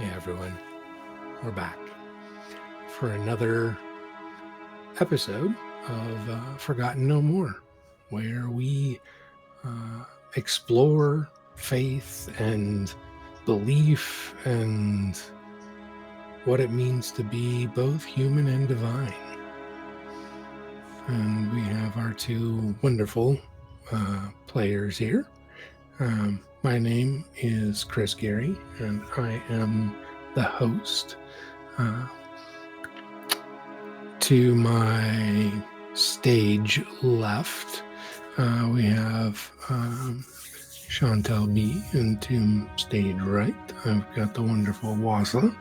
Hey everyone, we're back for another episode of Forgotten No More, where we explore faith and belief and what it means to be both human and divine. And we have our two wonderful players here. My name is Chris Gary, and I am the host. To my stage left, we have Chantel B, and to stage right, I've got the wonderful Wasa.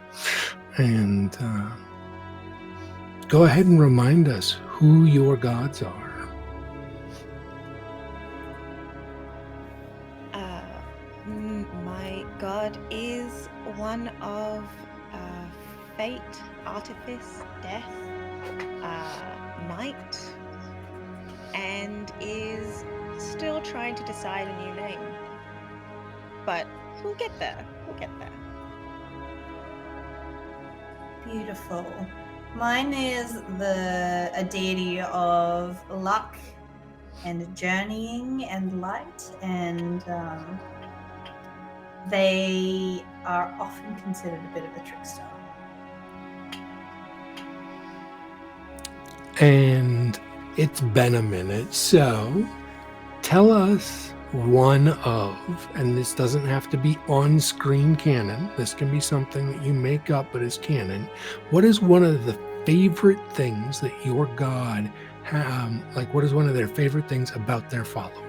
And go ahead and remind us who your gods are. My god is one of fate, artifice, death, night, and is still trying to decide a new name. But we'll get there. Beautiful. Mine is a deity of luck and journeying and light, and they are often considered a bit of a trickster. And it's been a minute, so tell us one of, and this doesn't have to be on-screen canon, this can be something that you make up but is canon. What is one of the favorite things that your god what is one of their favorite things about their follower?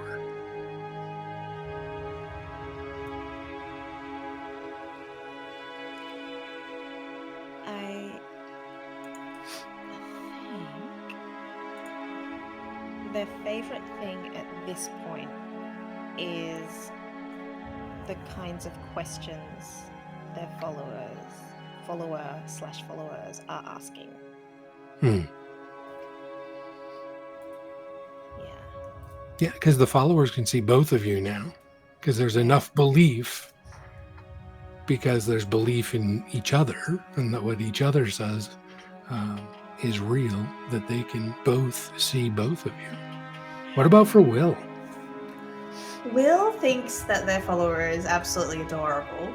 I think their favorite thing at this point is the kinds of questions their follower/followers are asking. Yeah, because the followers can see both of you now, because there's enough belief, because there's belief in each other and that what each other says is real, that they can both see both of you. What about for Will? Will thinks that their follower is absolutely adorable.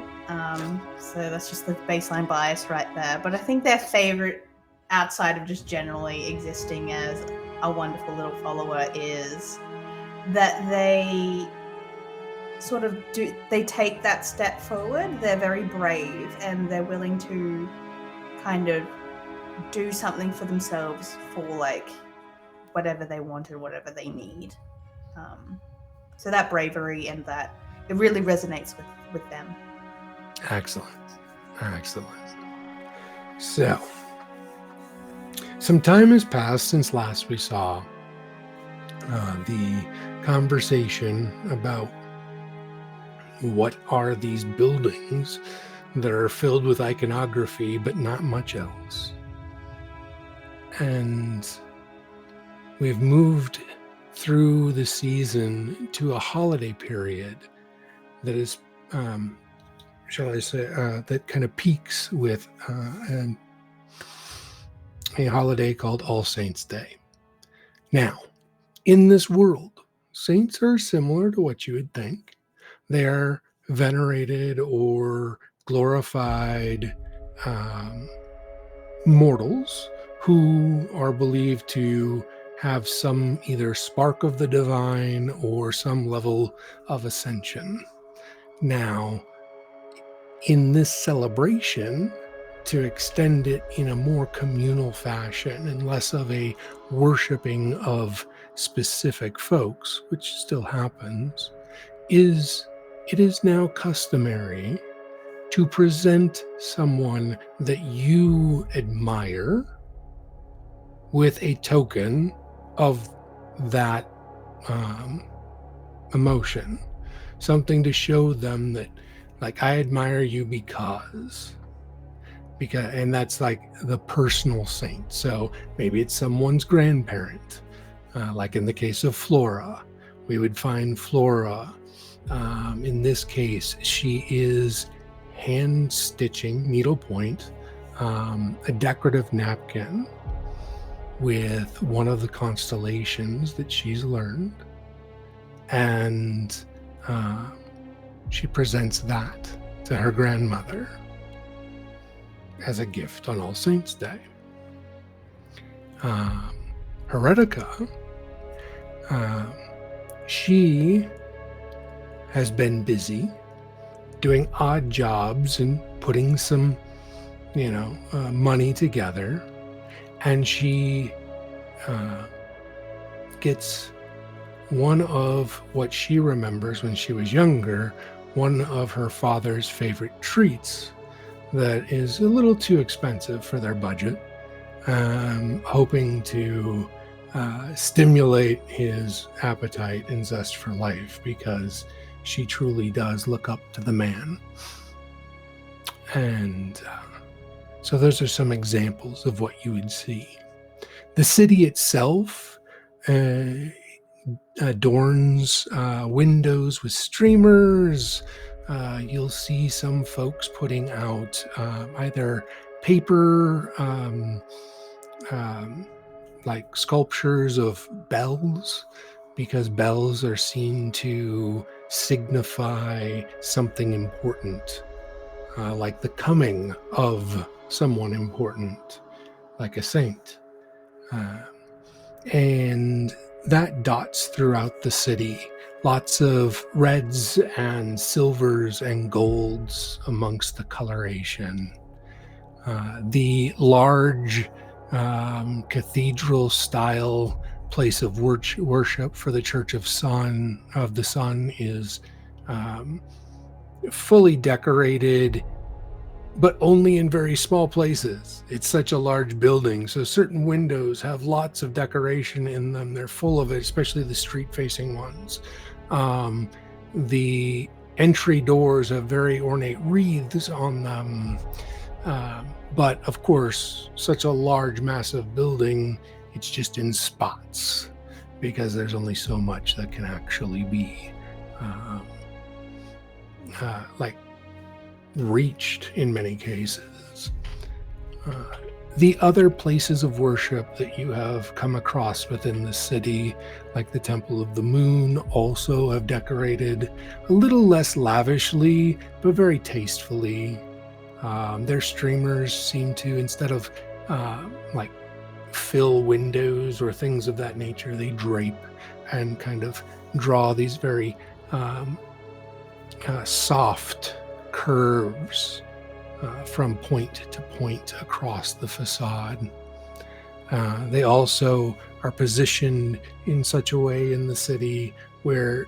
So that's just the baseline bias right there. But I think their favorite, outside of just generally existing as a wonderful little follower, is that they sort of they take that step forward. They're very brave and they're willing to kind of do something for themselves for like whatever they want and whatever they need. So that bravery and that it really resonates with them. Excellent. So, some time has passed since last we saw the conversation about what are these buildings that are filled with iconography but not much else. And we've moved through the season to a holiday period that is, that kind of peaks with a holiday called All Saints' Day. Now, in this world, saints are similar to what you would think. They are venerated or glorified mortals who are believed to have some either spark of the divine or some level of ascension. Now, in this celebration, to extend it in a more communal fashion and less of a worshiping of specific folks, which still happens, it is now customary to present someone that you admire with a token of that emotion, something to show them that, like, I admire you because, and that's like the personal saint. So maybe it's someone's grandparent, like in the case of Flora, we would find Flora. In this case, she is hand stitching, needlepoint, a decorative napkin with one of the constellations that she's learned, and she presents that to her grandmother as a gift on All Saints' Day. Heretica, she has been busy doing odd jobs and putting some, money together, and she gets one of what she remembers when she was younger, one of her father's favorite treats that is a little too expensive for their budget, hoping to stimulate his appetite and zest for life, because she truly does look up to the man. And so those are some examples of what you would see. The city itself adorns windows with streamers. You'll see some folks putting out either paper, like sculptures of bells, because bells are seen to signify something important, like the coming of someone important, like a saint. And that dots throughout the city. Lots of reds and silvers and golds amongst the coloration. The large cathedral-style place of worship for the Church of the Sun is fully decorated, but only in very small places. It's such a large building, so certain windows have lots of decoration in them. They're full of it, especially the street-facing ones. The entry doors have very ornate wreaths on them. But of course, such a large, massive building, it's just in spots, because there's only so much that can actually be reached in many cases. The other places of worship that you have come across within the city, like the Temple of the Moon, also have decorated a little less lavishly, but very tastefully. Their streamers seem to, instead of fill windows or things of that nature, they drape and kind of draw these very soft curves from point to point across the facade. They also are positioned in such a way in the city where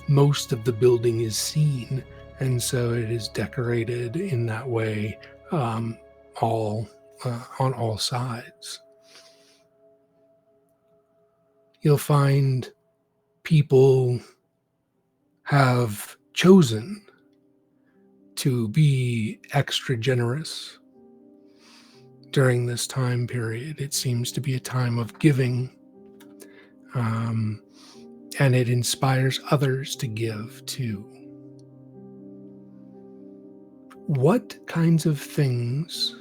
most of the building is seen, and so it is decorated in that way, on all sides. You'll find people have chosen to be extra generous during this time period. It seems to be a time of giving, and it inspires others to give too. What kinds of things?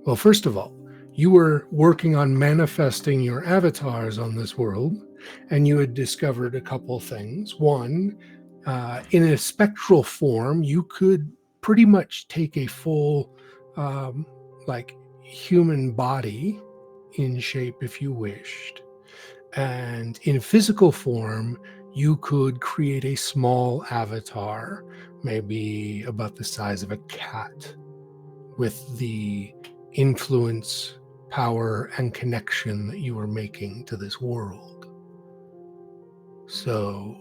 Well, first of all, you were working on manifesting your avatars on this world, and you had discovered a couple things. One, in a spectral form, you could pretty much take a full, human body in shape if you wished. And in physical form, you could create a small avatar, maybe about the size of a cat, with the influence, power, and connection that you are making to this world. So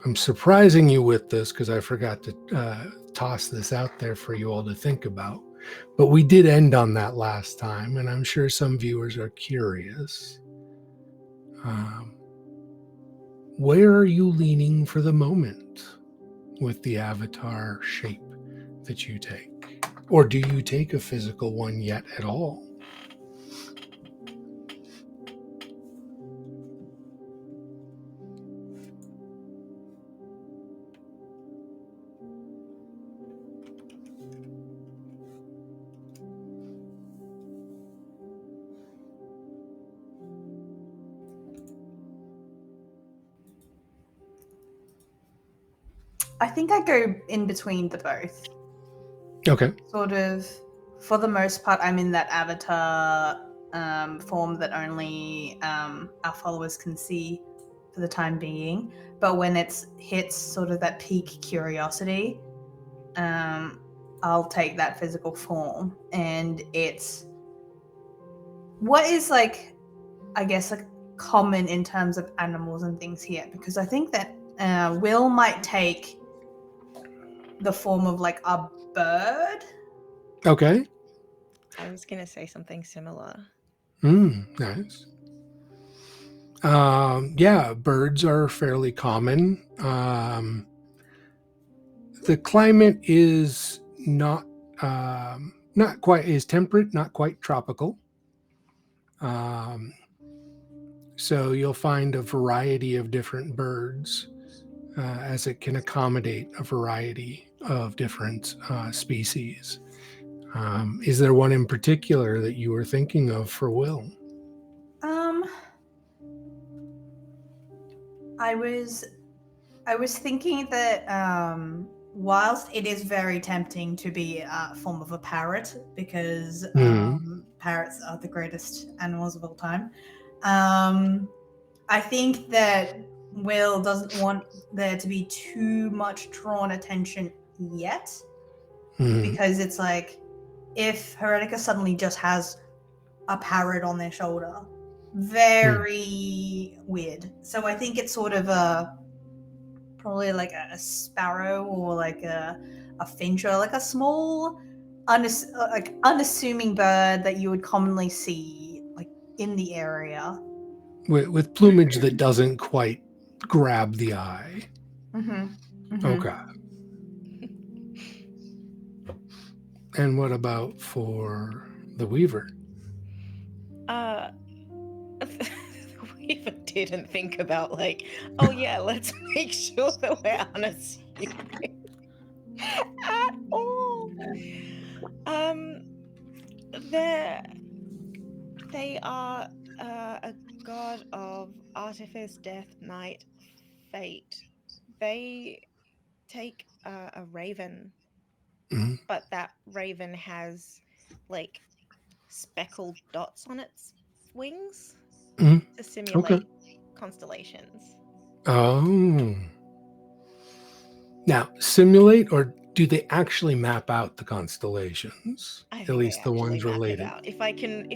I'm surprising you with this because I forgot to toss this out there for you all to think about. But we did end on that last time, and I'm sure some viewers are curious. Where are you leaning for the moment with the avatar shape that you take? Or do you take a physical one yet at all? I think I go in between the both. Okay. Sort of, for the most part, I'm in that avatar form that only our followers can see for the time being. But when it hits sort of that peak curiosity, I'll take that physical form. And it's what is like, I guess, like common in terms of animals and things here, because I think that Will might take the form of like a bird. Okay. I was going to say something similar. Nice. Yeah, birds are fairly common. The climate is not quite is temperate, not quite tropical. So you'll find a variety of different birds as it can accommodate a variety of different species. Is there one in particular that you were thinking of for Will? I was thinking that whilst it is very tempting to be a form of a parrot, because parrots are the greatest animals of all time, I think that Will doesn't want there to be too much drawn attention yet, because it's like if Heretica suddenly just has a parrot on their shoulder, very weird. So I think it's sort of probably like a sparrow or like a finch or like a small unassuming bird that you would commonly see like in the area with plumage that doesn't quite grab the eye. Okay. And what about for the Weaver? The Weaver didn't think about like, oh yeah, let's make sure that we're unassuming at all. They are a god of artifice, death, night, fate. They take a raven, but that raven has like speckled dots on its wings to simulate constellations. Oh. Now, simulate, or do they actually map out the constellations? I think at least the ones related. If I can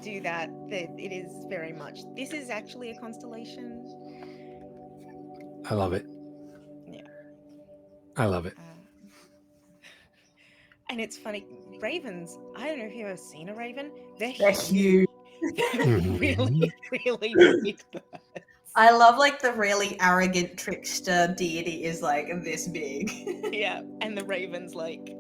do that, it is very much. This is actually a constellation. I love it. Yeah. I love it. And it's funny, ravens, I don't know if you've ever seen a raven. They're huge. They're really, really big birds. I love like the really arrogant trickster deity is like this big. Yeah, and the raven's like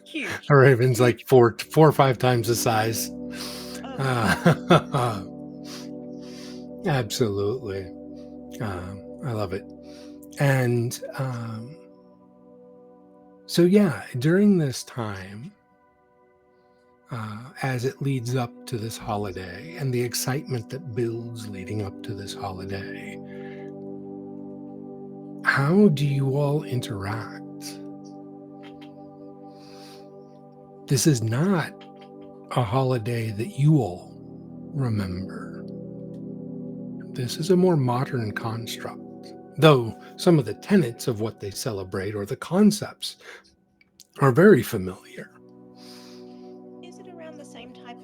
huge. A raven's like 4 or 5 times the size. Absolutely. I love it. And so yeah, during this time, as it leads up to this holiday and the excitement that builds leading up to this holiday, how do you all interact? This is not a holiday that you all remember. This is a more modern construct, though some of the tenets of what they celebrate or the concepts are very familiar. Is it around the same time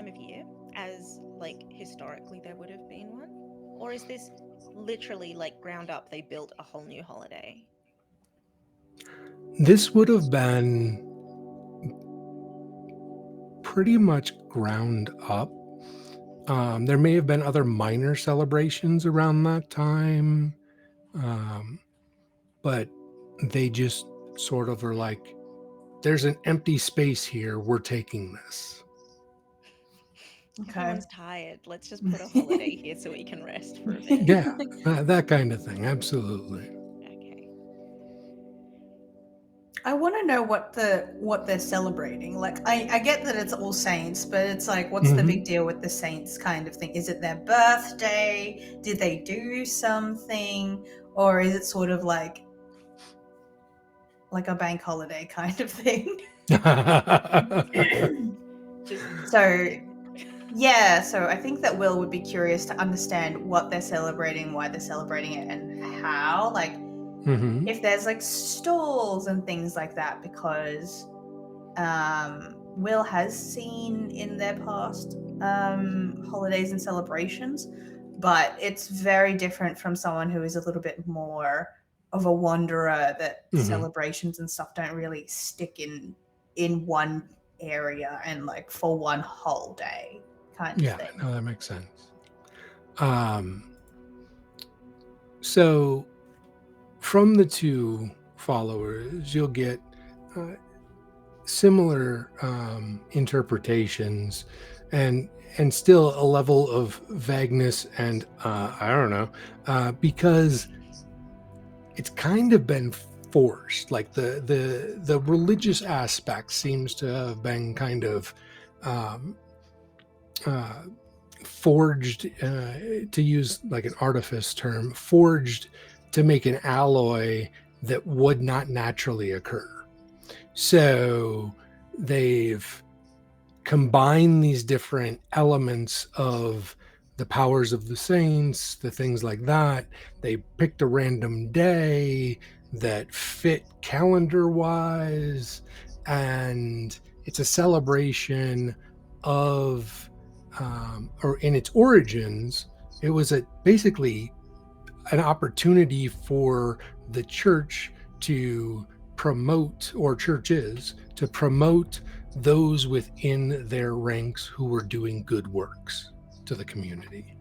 of year as like historically there would have been one? Or is this literally like ground up, they built a whole new holiday? This would have been pretty much ground up. There may have been other minor celebrations around that time, but they just sort of are like, there's an empty space here, we're taking this. Okay. Everyone's tired. Let's just put a holiday here so we can rest for a bit. Yeah, that kind of thing. Absolutely. Okay. I want to know what they're celebrating. Like, I get that it's All Saints, but it's like, what's the big deal with the saints kind of thing? Is it their birthday? Did they do something? Or is it sort of like a bank holiday kind of thing? So I think that Will would be curious to understand what they're celebrating, why they're celebrating it, and how. Like, if there's like stalls and things like that, because Will has seen in their past holidays and celebrations, but it's very different from someone who is a little bit more of a wanderer, that celebrations and stuff don't really stick in one area and like for one whole day kind of thing. No, that makes sense. So from the two followers, you'll get similar interpretations and still a level of vagueness and I don't know, because it's kind of been forced. Like the religious aspect seems to have been kind of forged, to use like an artifice term, forged to make an alloy that would not naturally occur. So they've combined these different elements of the powers of the saints, the things like that. They picked a random day that fit calendar-wise, and it's a celebration of, or in its origins, it was basically an opportunity for the church to promote, or churches to promote, those within their ranks who were doing good works to the community.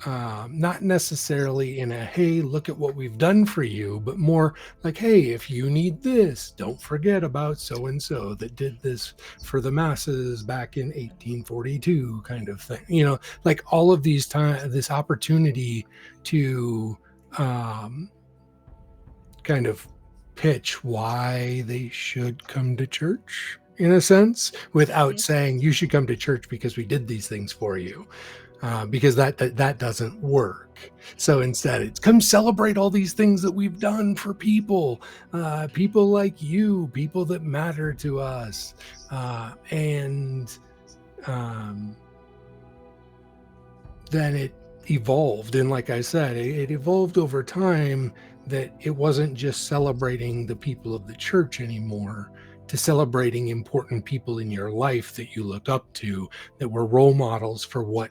Not necessarily in a, hey, look at what we've done for you, but more like, hey, if you need this, don't forget about so-and-so that did this for the masses back in 1842 kind of thing. You know, like all of these this opportunity to kind of pitch why they should come to church, in a sense, without saying you should come to church because we did these things for you. Because that doesn't work. So instead, it's come celebrate all these things that we've done for people like you, people that matter to us, and then it evolved. And like I said, it evolved over time, that it wasn't just celebrating the people of the church anymore, to celebrating important people in your life that you looked up to, that were role models for what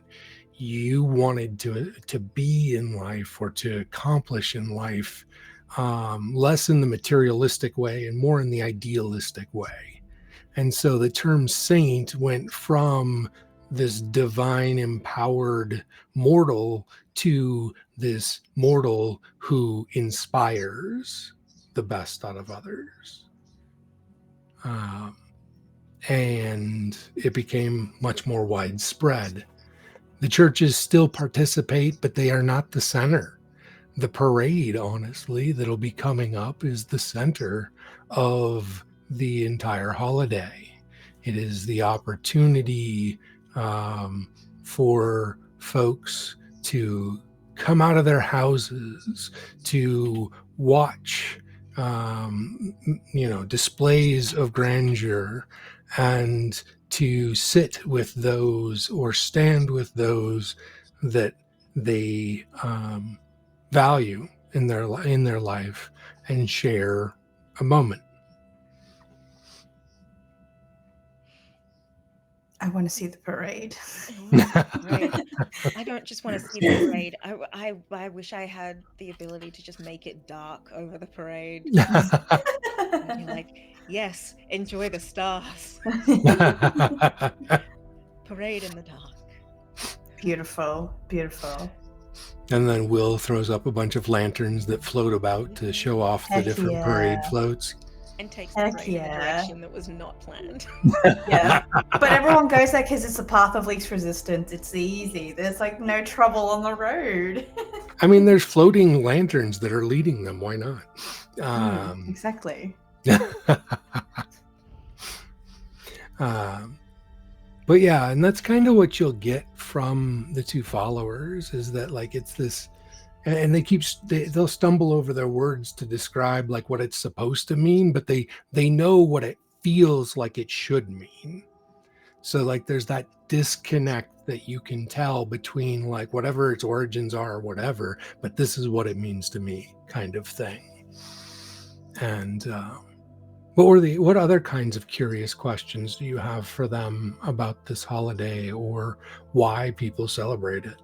you wanted to be in life or to accomplish in life, less in the materialistic way and more in the idealistic way. And so the term saint went from this divine empowered mortal to this mortal who inspires the best out of others. And it became much more widespread. The churches still participate, but they are not the center. The parade, honestly, that'll be coming up is the center of the entire holiday. It is the opportunity for folks to come out of their houses, to watch displays of grandeur, and to sit with those or stand with those that they value in their life, and share a moment. I want to see the parade. I don't just want to see the parade. I wish I had the ability to just make it dark over the parade. And you're like, yes, enjoy the stars. Parade in the dark. Beautiful, beautiful. And then Will throws up a bunch of lanterns that float about to show off the different parade floats. And takes the parade in a direction that was not planned. Yeah. But everyone goes there because it's the path of least resistance. It's easy. There's like no trouble on the road. I mean, there's floating lanterns that are leading them. Why not? Exactly. um, but yeah, and that's kind of what you'll get from the two followers, is that like it's this, and they'll stumble over their words to describe like what it's supposed to mean, but they know what it feels like it should mean. So like there's that disconnect that you can tell between like whatever its origins are or whatever, but this is what it means to me, kind of thing. And what other kinds of curious questions do you have for them about this holiday or why people celebrate it?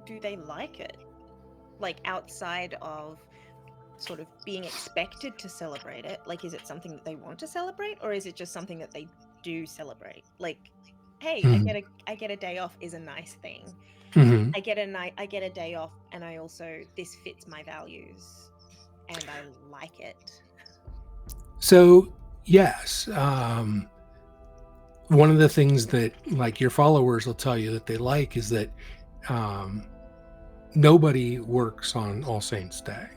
Do they like it? Like outside of sort of being expected to celebrate it, like is it something that they want to celebrate, or is it just something that they do celebrate? Like, hey, I get a day off is a nice thing. Mm-hmm. I get a day off, and I also, this fits my values and I like it. So yes, one of the things that like your followers will tell you that they like is that nobody works on All Saints Day.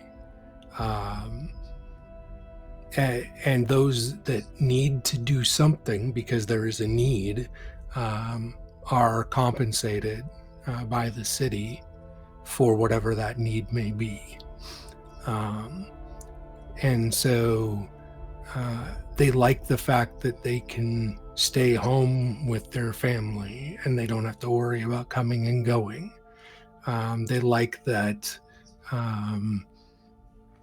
And those that need to do something because there is a need are compensated by the city for whatever that need may be. And so they like the fact that they can stay home with their family and they don't have to worry about coming and going. They like that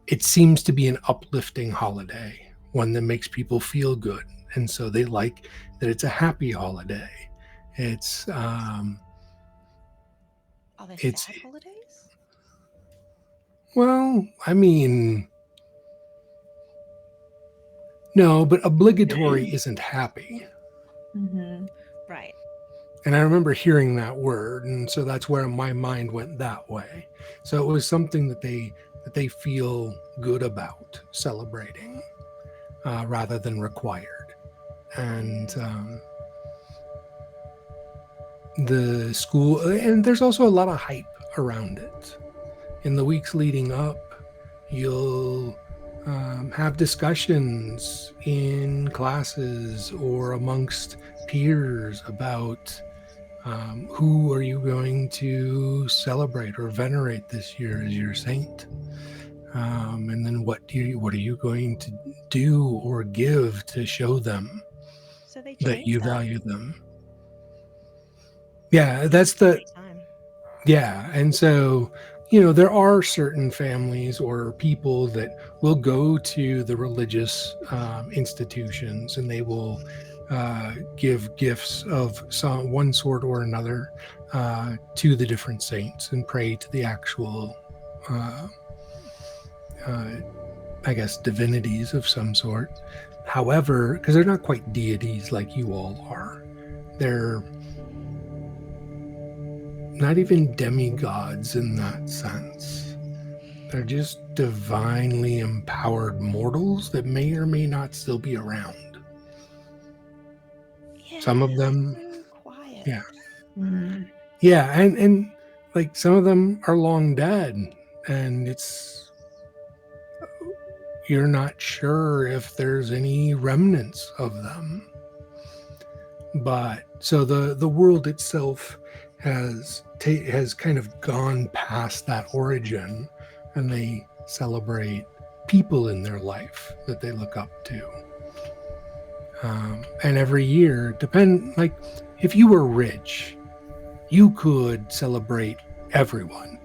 it seems to be an uplifting holiday, one that makes people feel good. And so they like that it's a happy holiday. It's Are there sad holidays? Well, I mean, no, but obligatory isn't happy. Mm-hmm. Right. And I remember hearing that word, and so that's where my mind went that way. So it was something that they feel good about celebrating rather than required. And the school, and there's also a lot of hype around it. In the weeks leading up, you'll have discussions in classes or amongst peers about who are you going to celebrate or venerate this year as your saint, and then what are you going to do or give to show them So they that you that. value them. Yeah, that's the time. Yeah, and so there are certain families or people that will go to the religious institutions and they will give gifts of one sort or another to the different saints and pray to the actual, I guess, divinities of some sort. However, because they're not quite deities like you all are, they're not even demigods in that sense. They're just divinely empowered mortals that may or may not still be around. Yeah, Some of them, so quiet. yeah. Mm-hmm. Yeah, and like some of them are long dead, and you're not sure if there's any remnants of them. But so the world itself has kind of gone past that origin, and they celebrate people in their life that they look up to. And every year, like if you were rich, you could celebrate everyone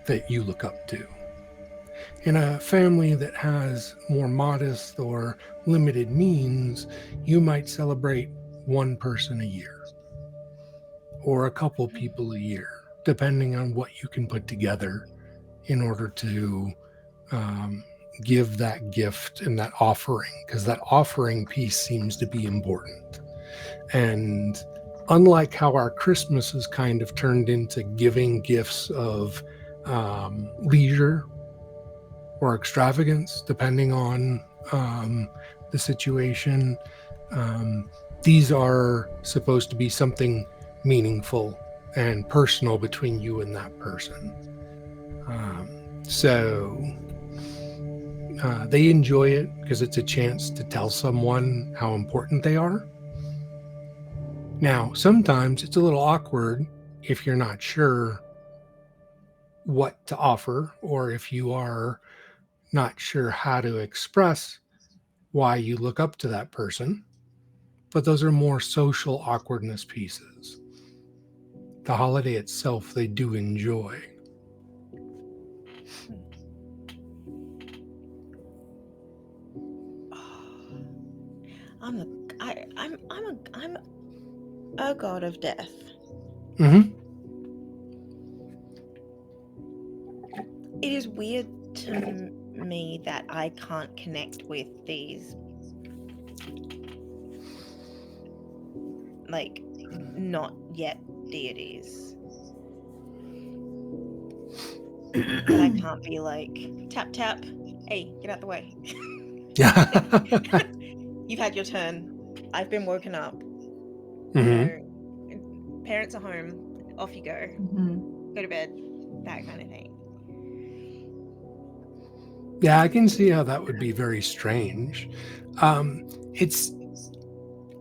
that you look up to. In a family that has more modest or limited means, you might celebrate one person a year or a couple people a year, depending on what you can put together in order to give that gift and that offering, because that offering piece seems to be important. And unlike how our Christmas has kind of turned into giving gifts of leisure or extravagance, depending on the situation, these are supposed to be something meaningful and personal between you and that person. So they enjoy it because it's a chance to tell someone how important they are. Now, sometimes it's a little awkward if you're not sure what to offer, or if you are not sure how to express why you look up to that person. But those are more social awkwardness pieces. The holiday itself, they do enjoy. I'm a god of death. Mm-hmm. It is weird to me that I can't connect with these, like, not yet deities. That I can't be like, tap tap, hey, get out the way. You've had your turn. I've been woken up. Mm-hmm. You know, parents are home. Off you go. Go to bed. That kind of thing. Yeah, I can see how that would be very strange. It's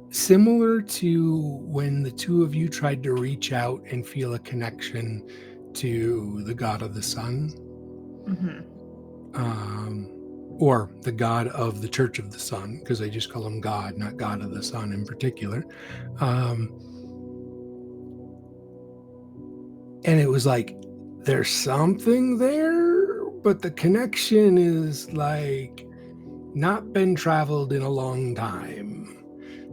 similar to when the two of you tried to reach out and feel a connection to the god of the sun, or the god of the Church of the Sun, because they just call him God, not God of the Sun in particular. And it was like, there's something there, but the connection is like not been traveled in a long time.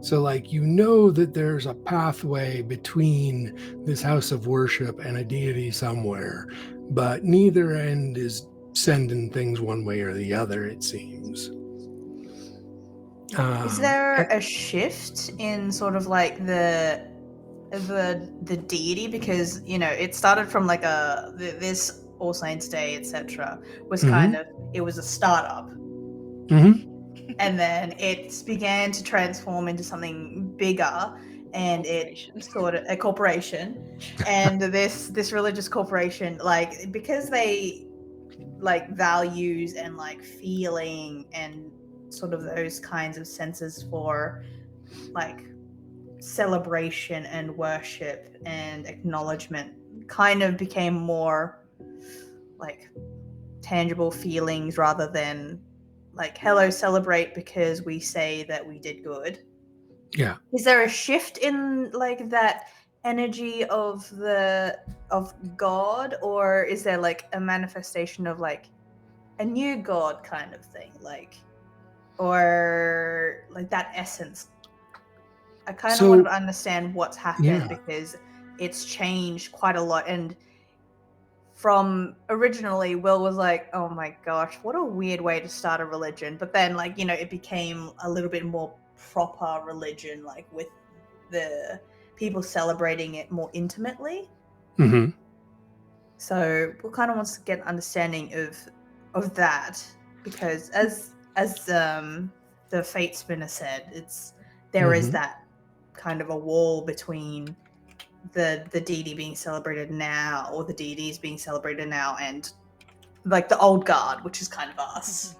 So like, you know that there's a pathway between this house of worship and a deity somewhere, but neither end is sending things one way or the other, it seems. Is there a shift in sort of like the deity? Because, you know, it started from like this All Saints Day, etc. was kind of, it was a startup. And then it began to transform into something bigger, and it sort of a corporation. And this religious corporation, like, because they like values and like feeling and sort of those kinds of senses for like celebration and worship and acknowledgement kind of became more like tangible feelings rather than like, hello, celebrate because we say that we did good. Yeah. Is there a shift in like that energy of God, or is there like a manifestation of like a new God kind of thing, like, or like that essence? I kind of want to understand what's happened, because it's changed quite a lot. And from originally, Will was like, oh my gosh, what a weird way to start a religion. But then, like, you know, it became a little bit more proper religion, like with the people celebrating it more intimately. So Will kind of wants to get an understanding of that, because as the Fate Spinner said, there is that kind of a wall between the deity being celebrated now, or the deities being celebrated now, and like the old guard, which is kind of us.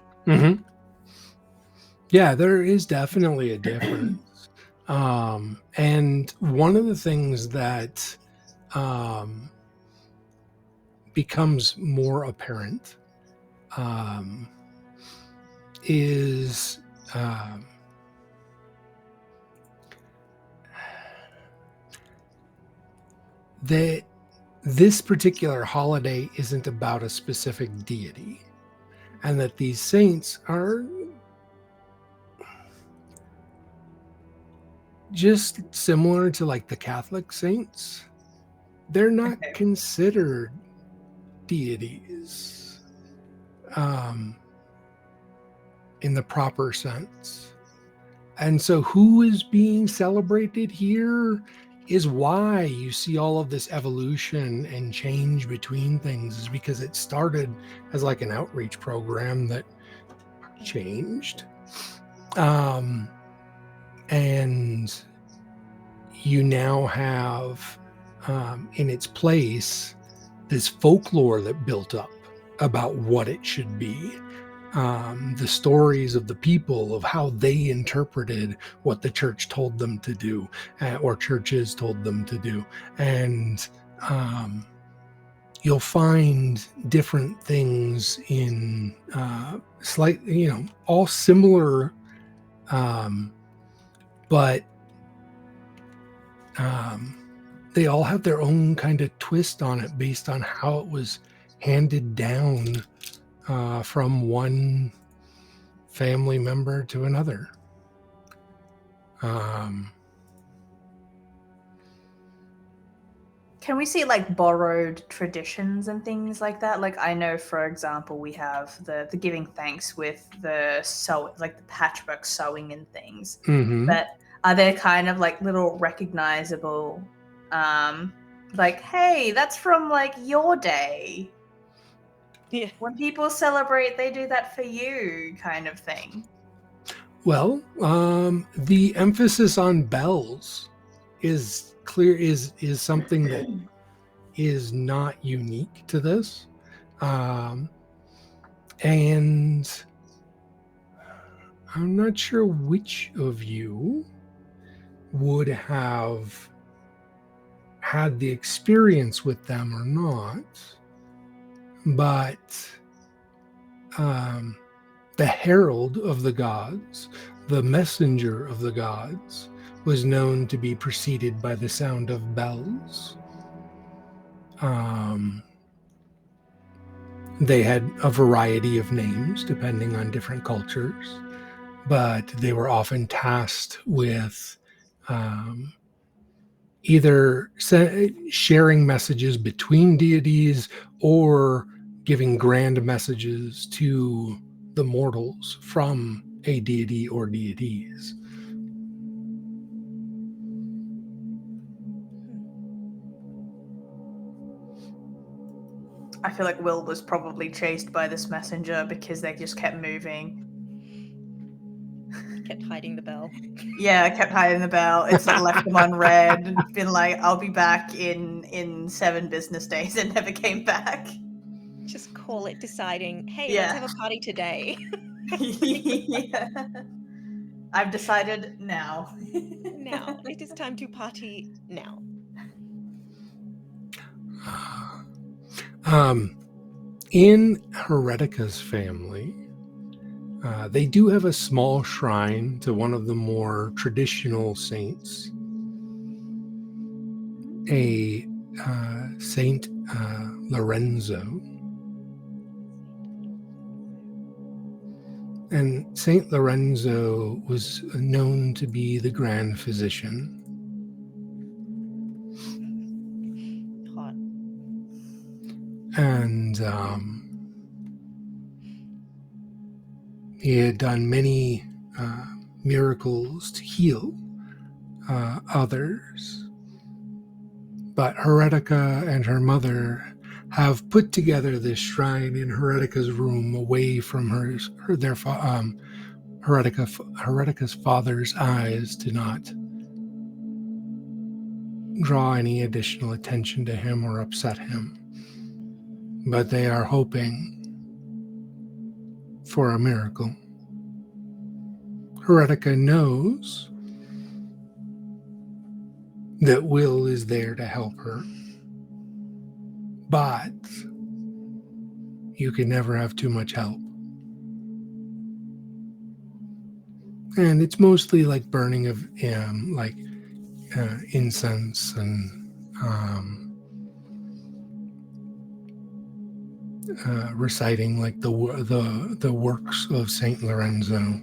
Yeah, there is definitely a difference. And one of the things that becomes more apparent is that this particular holiday isn't about a specific deity, and that these saints are just similar to like the Catholic saints. They're not considered deities in the proper sense. And so who is being celebrated here is why you see all of this evolution and change between things, is because it started as like an outreach program that changed. And you now have in its place this folklore that built up about what it should be. The stories of the people, of how they interpreted what the church told them to do, or churches told them to do. And you'll find different things in all similar, but they all have their own kind of twist on it based on how it was handed down from one family member to another. Can we see like borrowed traditions and things like that? Like I know, for example, we have the giving thanks with the like the patchwork sewing and things. Mm-hmm. But are there kind of like little recognizable, like, hey, that's from like your day? Yeah. When people celebrate, they do that for you, kind of thing. Well, the emphasis on bells is something that is not unique to this, and I'm not sure which of you would have had the experience with them or not, but the herald of the gods, the messenger of the gods, was known to be preceded by the sound of bells. They had a variety of names depending on different cultures, but they were often tasked with either sharing messages between deities or giving grand messages to the mortals from a deity or deities. I feel like Will was probably chased by this messenger because they just kept moving. Kept hiding the bell. Yeah, kept hiding the bell. It's like left them on red and been like, I'll be back in 7 business days, and never came back. Just call it deciding, hey, Yeah. let's have a party today. Yeah. I've decided now. Now. It is time to party now. In Heretica's family, they do have a small shrine to one of the more traditional saints, a Saint Lorenzo. And Saint Lorenzo was known to be the grand physician. Hot. And he had done many miracles to heal others. But Heretica and her mother have put together this shrine in Heretica's room, away from Heretica's father's eyes, to not draw any additional attention to him or upset him. But they are hoping for a miracle. Heretica knows that Will is there to help her, but you can never have too much help. And it's mostly like burning of incense and reciting like the works of Saint Lorenzo,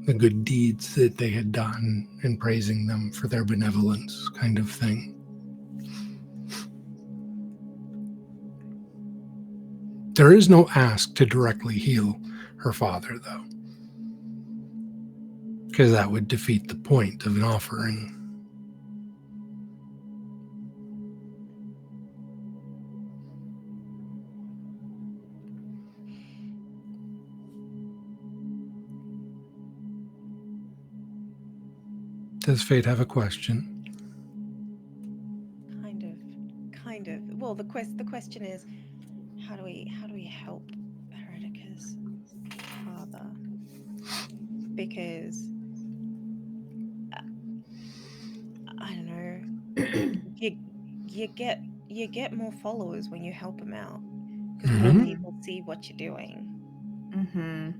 the good deeds that they had done, and praising them for their benevolence, kind of thing. There is no ask to directly heal her father, though, because that would defeat the point of an offering. Does Fate have a question? Kind of. question is, how do we help Heredika's father? Because I don't know, you get more followers when you help him out, because more Mhm. people see what you're doing. Mm-hmm.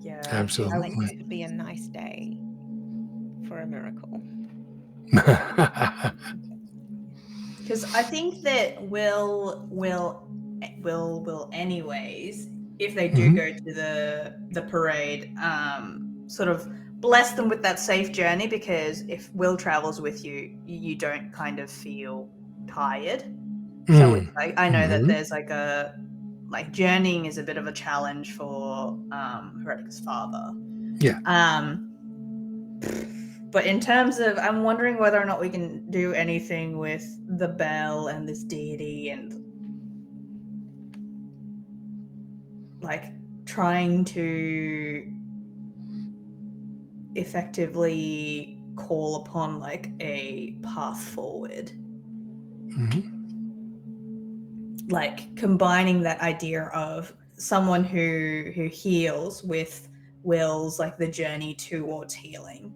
Yeah. Feels like Absolutely. this would be a nice day for a miracle. Because I think that will anyways, if they do Mhm. go to the parade, sort of bless them with that safe journey, because if Will travels with you, you don't kind of feel tired. So it's like, I know that Mhm. there's like journeying is a bit of a challenge for Heredika's father. Yeah. But in terms of, I'm wondering whether or not we can do anything with the bell and this deity, and like trying to effectively call upon like a path forward. Mhm. Like combining that idea of someone who heals with Will's like the journey towards healing,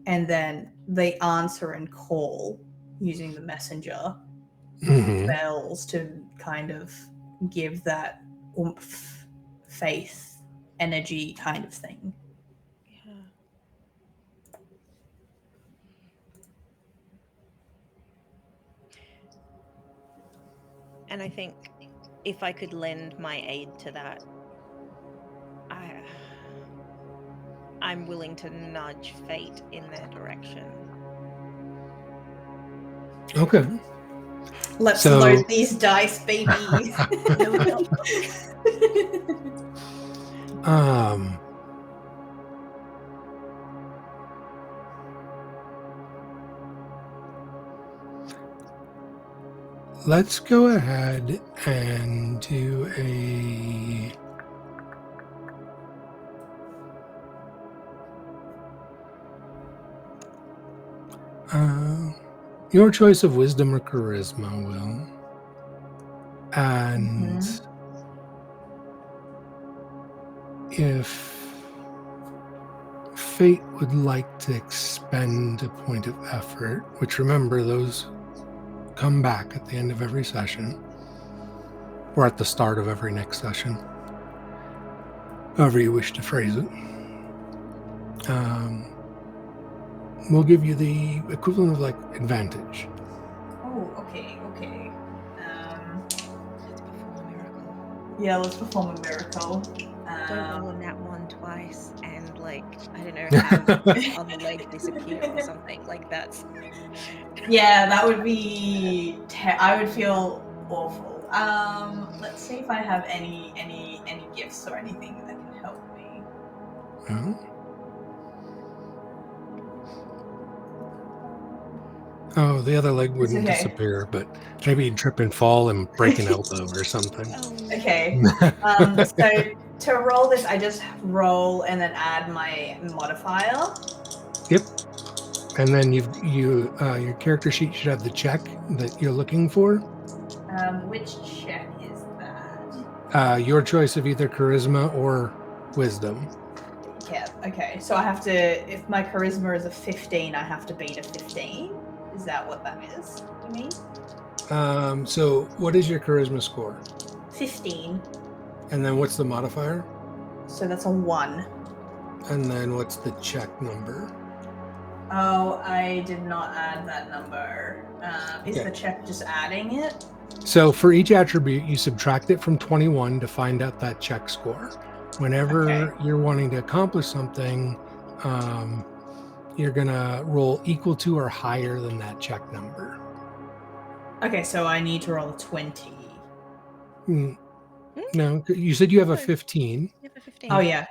and then they answer and call using the messenger Mhm. bells to kind of give that oomph, faith, energy kind of thing. Yeah. And I think if I could lend my aid to that, I'm willing to nudge fate in their direction. Okay. Let's So- load these dice, baby. Load up. Let's go ahead and do a your choice of wisdom or charisma, Will. And if fate would like to expend a point of effort, which remember, those come back at the end of every session or at the start of every next session, however you wish to phrase it. We'll give you the equivalent of like advantage. Oh, okay. Let's perform a miracle. Yeah, let's perform a miracle. Don't roll on that one twice and, like, I don't know, have the other leg disappear or something. Like, that's... Yeah, that would be. I would feel awful. Let's see if I have any gifts or anything that can help me. Oh, the other leg wouldn't okay. disappear, but maybe you'd trip and fall and break an elbow or something. Okay. So to roll this, I just roll and then add my modifier. Yep. And then your character sheet should have the check that you're looking for. Which check is that? Your choice of either charisma or wisdom. Yeah. Okay. So I have to. If my charisma is a 15, I have to beat a 15. Is that what that is? You mean? So what is your charisma score? 15. And then what's the modifier? So that's a 1. And then what's the check number? Oh, I did not add that number. Is Okay. the check just adding it? So for each attribute, you subtract it from 21 to find out that check score. Whenever you're wanting to accomplish something, you're going to roll equal to or higher than that check number. Okay, so I need to roll a 20. No, you said you have a 15. You have a 15. Oh, yeah.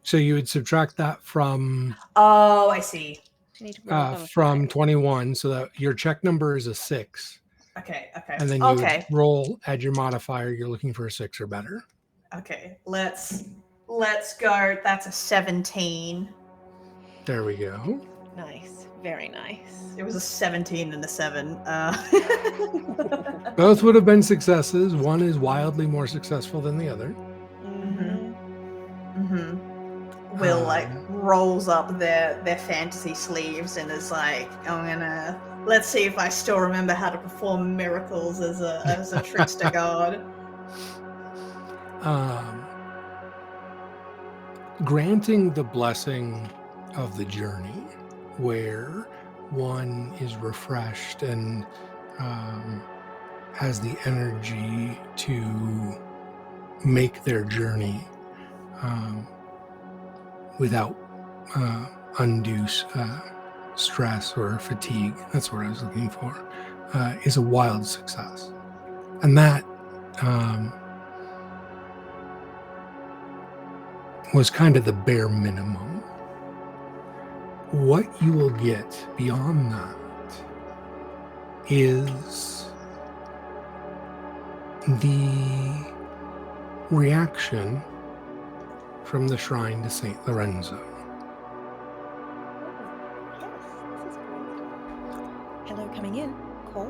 So you would subtract that from Oh, I see. You need to roll above a from 5. 21, so that your check number is a 6. Okay. And then you would roll, add your modifier. You're looking for a 6 or better. Okay, let's go. That's a 17. There we go. Nice. Very nice. It was a 17 and a 7. Both would have been successes. One is wildly more successful than the other. Will like rolls up their fantasy sleeves and is like, let's see if I still remember how to perform miracles as a trickster god. Granting the blessing of the journey, where one is refreshed and has the energy to make their journey without undue stress or fatigue, that's what I was looking for, is a wild success. And that was kind of the bare minimum. What you will get beyond that is the reaction from the shrine to St. Lorenzo. Hello, coming in. Call.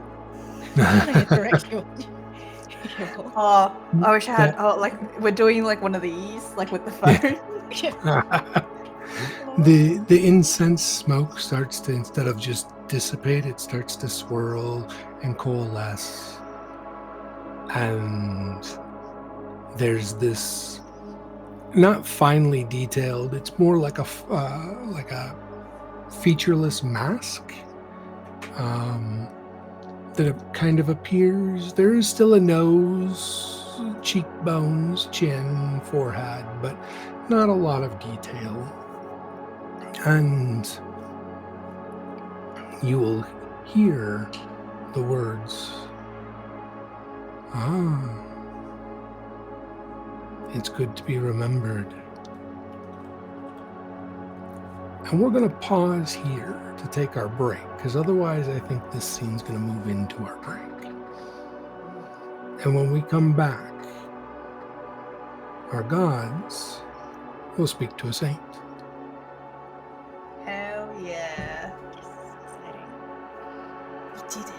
I'm gonna direct your call. Oh, I wish I had. Oh, like we're doing like one of these, like with the phone. The incense smoke starts to, instead of just dissipate, it starts to swirl and coalesce. And there's this, not finely detailed, it's more like a featureless mask that kind of appears. There is still a nose, cheekbones, chin, forehead, but not a lot of detail. And you will hear the words, it's good to be remembered. And we're going to pause here to take our break, because otherwise I think this scene's going to move into our break. And when we come back, our gods will speak to a saint. Hell yeah. Exciting. We did it.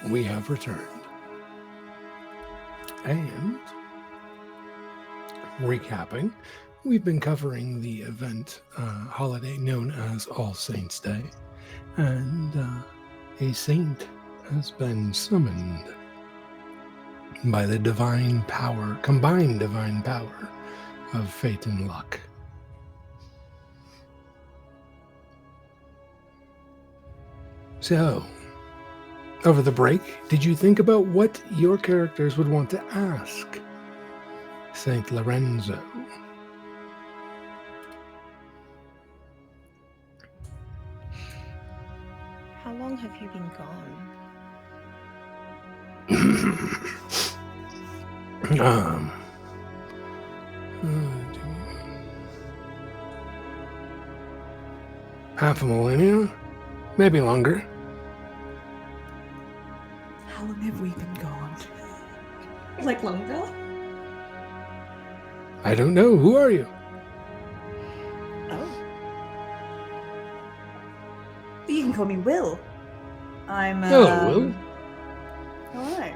So, We have returned. And recapping, we've been covering the event holiday known as All Saints' Day, and a saint has been summoned by the combined divine power of fate and luck. So, over the break, did you think about what your characters would want to ask Saint Lorenzo? how long have you been gone? Half a millennia, maybe longer. How long have we been gone? Like longer? I don't know. Who are you? Oh, You can call me Will. I'm Hello, Will. Hello.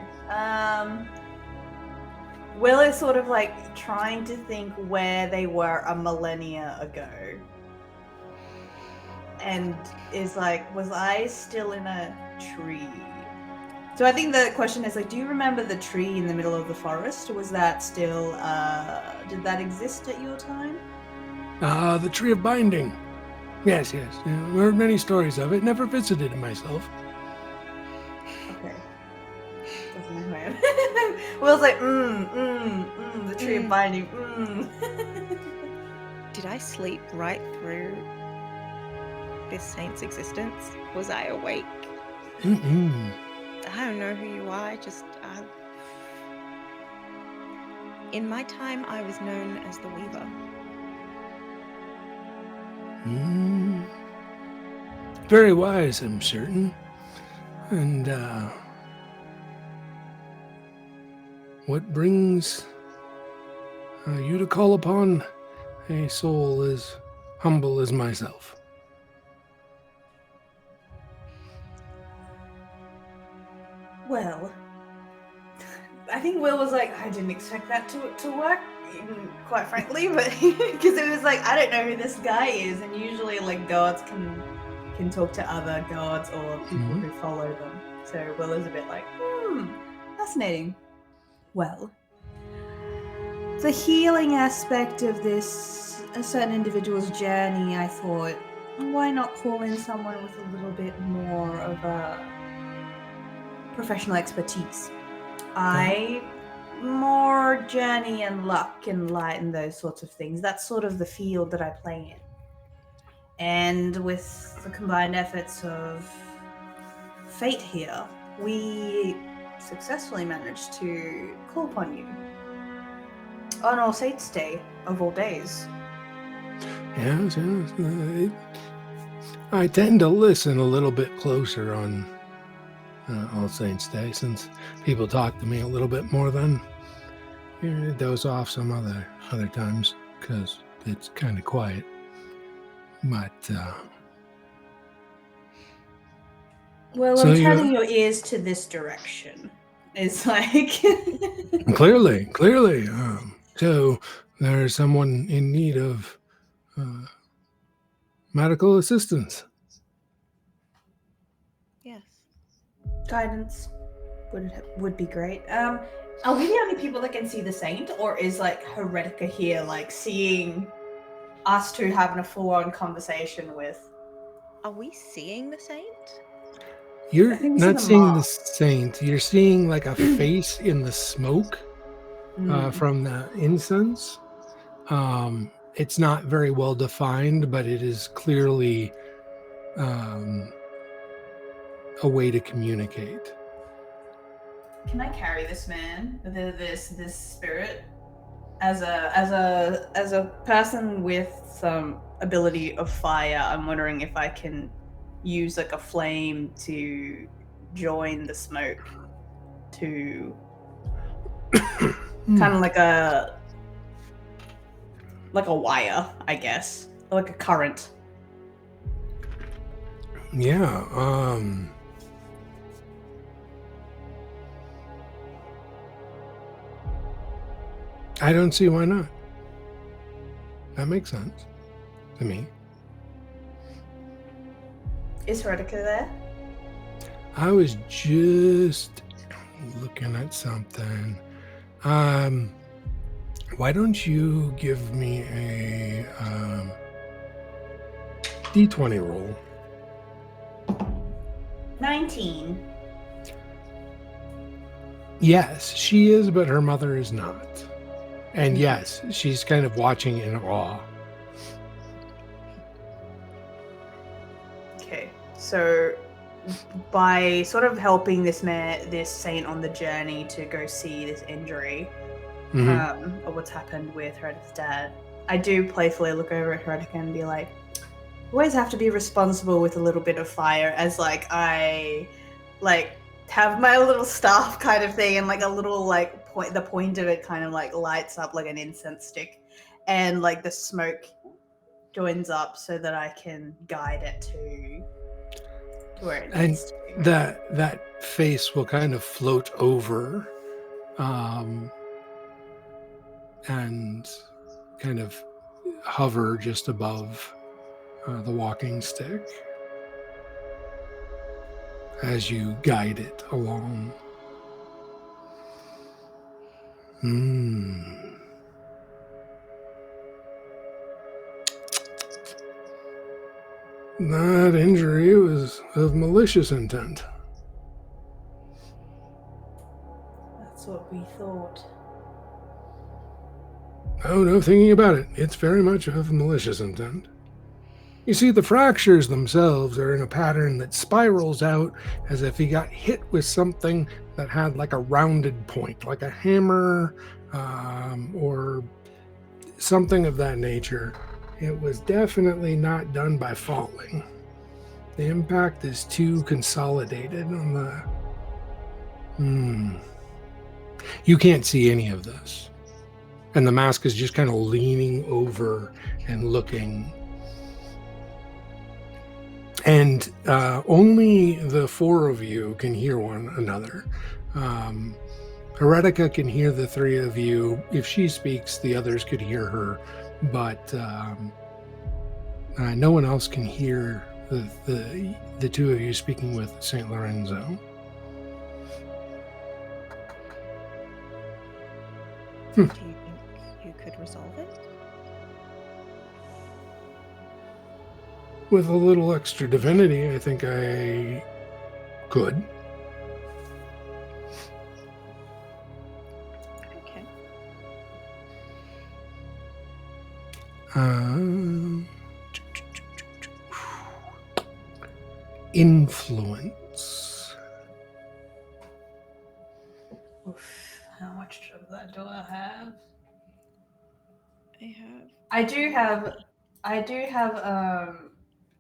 Will is sort of like trying to think where they were a millennia ago. And is like, was I still in a tree? So I think the question is like, do you remember the tree in the middle of the forest? Was that still, did that exist at your time? The Tree of Binding. Yes. Yeah, heard many stories of it. Never visited it myself. Okay. Doesn't know who I am. Will's like, the tree of binding, did I sleep right through this saint's existence? Was I awake? Mm-mm. I don't know who you are. In my time, I was known as the Weaver. Very wise, I'm certain. And what brings you to call upon a soul as humble as myself? Well, I think Will was like, I didn't expect that to work, quite frankly, but because it was like, I don't know who this guy is, and usually like gods can talk to other gods or people who follow them. So Will is a bit like, fascinating. Well, the healing aspect of a certain individual's journey, I thought, why not call in someone with a little bit more of a professional expertise? More journey and luck and light and those sorts of things. That's sort of the field that I play in. And with the combined efforts of fate here, we successfully managed to call upon you on All Saints' Day of all days. Yes. I tend to listen a little bit closer on All Saints' Day, since people talk to me a little bit more than doze off some other times because it's kind of quiet. But well, so I'm turning your ears to this direction. It's like clearly. So there's someone in need of medical assistance. Yes. guidance would be great. Are we the only people that can see the saint, or is like Heretica here, like seeing us two having a full-on conversation with? Are we seeing the saint? You're I think we see not the seeing the mask. saint. You're seeing like a face in the smoke from the incense. It's not very well defined, but it is clearly a way to communicate. Can I carry this man, this spirit, as a person with some ability of fire? I'm wondering if I can use like a flame to join the smoke to kind of like a wire, I guess, like a current. Yeah, I don't see why not. That makes sense to me. Is Heretica there? I was just looking at something. Why don't you give me a D20 roll? 19. Yes, she is, but her mother is not. And yes, she's kind of watching in awe. Okay, so by sort of helping this saint on the journey to go see this injury, or what's happened with Heredita's dad, I do playfully look over at Heretica and be like, always have to be responsible with a little bit of fire, as like I like have my little staff kind of thing, and like a little like the point of it kind of like lights up like an incense stick, and like the smoke joins up so that I can guide it to where it needs to be. That face will kind of float over and kind of hover just above the walking stick as you guide it along. That injury was of malicious intent. That's what we thought. Oh, no thinking about it. It's very much of malicious intent. You see, the fractures themselves are in a pattern that spirals out as if he got hit with something that had like a rounded point, like a hammer or something of that nature. It was definitely not done by falling. The impact is too consolidated on the... You can't see any of this. And the mask is just kind of leaning over and looking. And only the four of you can hear one another. Heretica can hear the three of you. If she speaks, the others could hear her. But no one else can hear the two of you speaking with St. Lorenzo. Do you think you could resolve it? With a little extra divinity, I think I could. Okay. Influence. Oof, how much of that do I have? I do have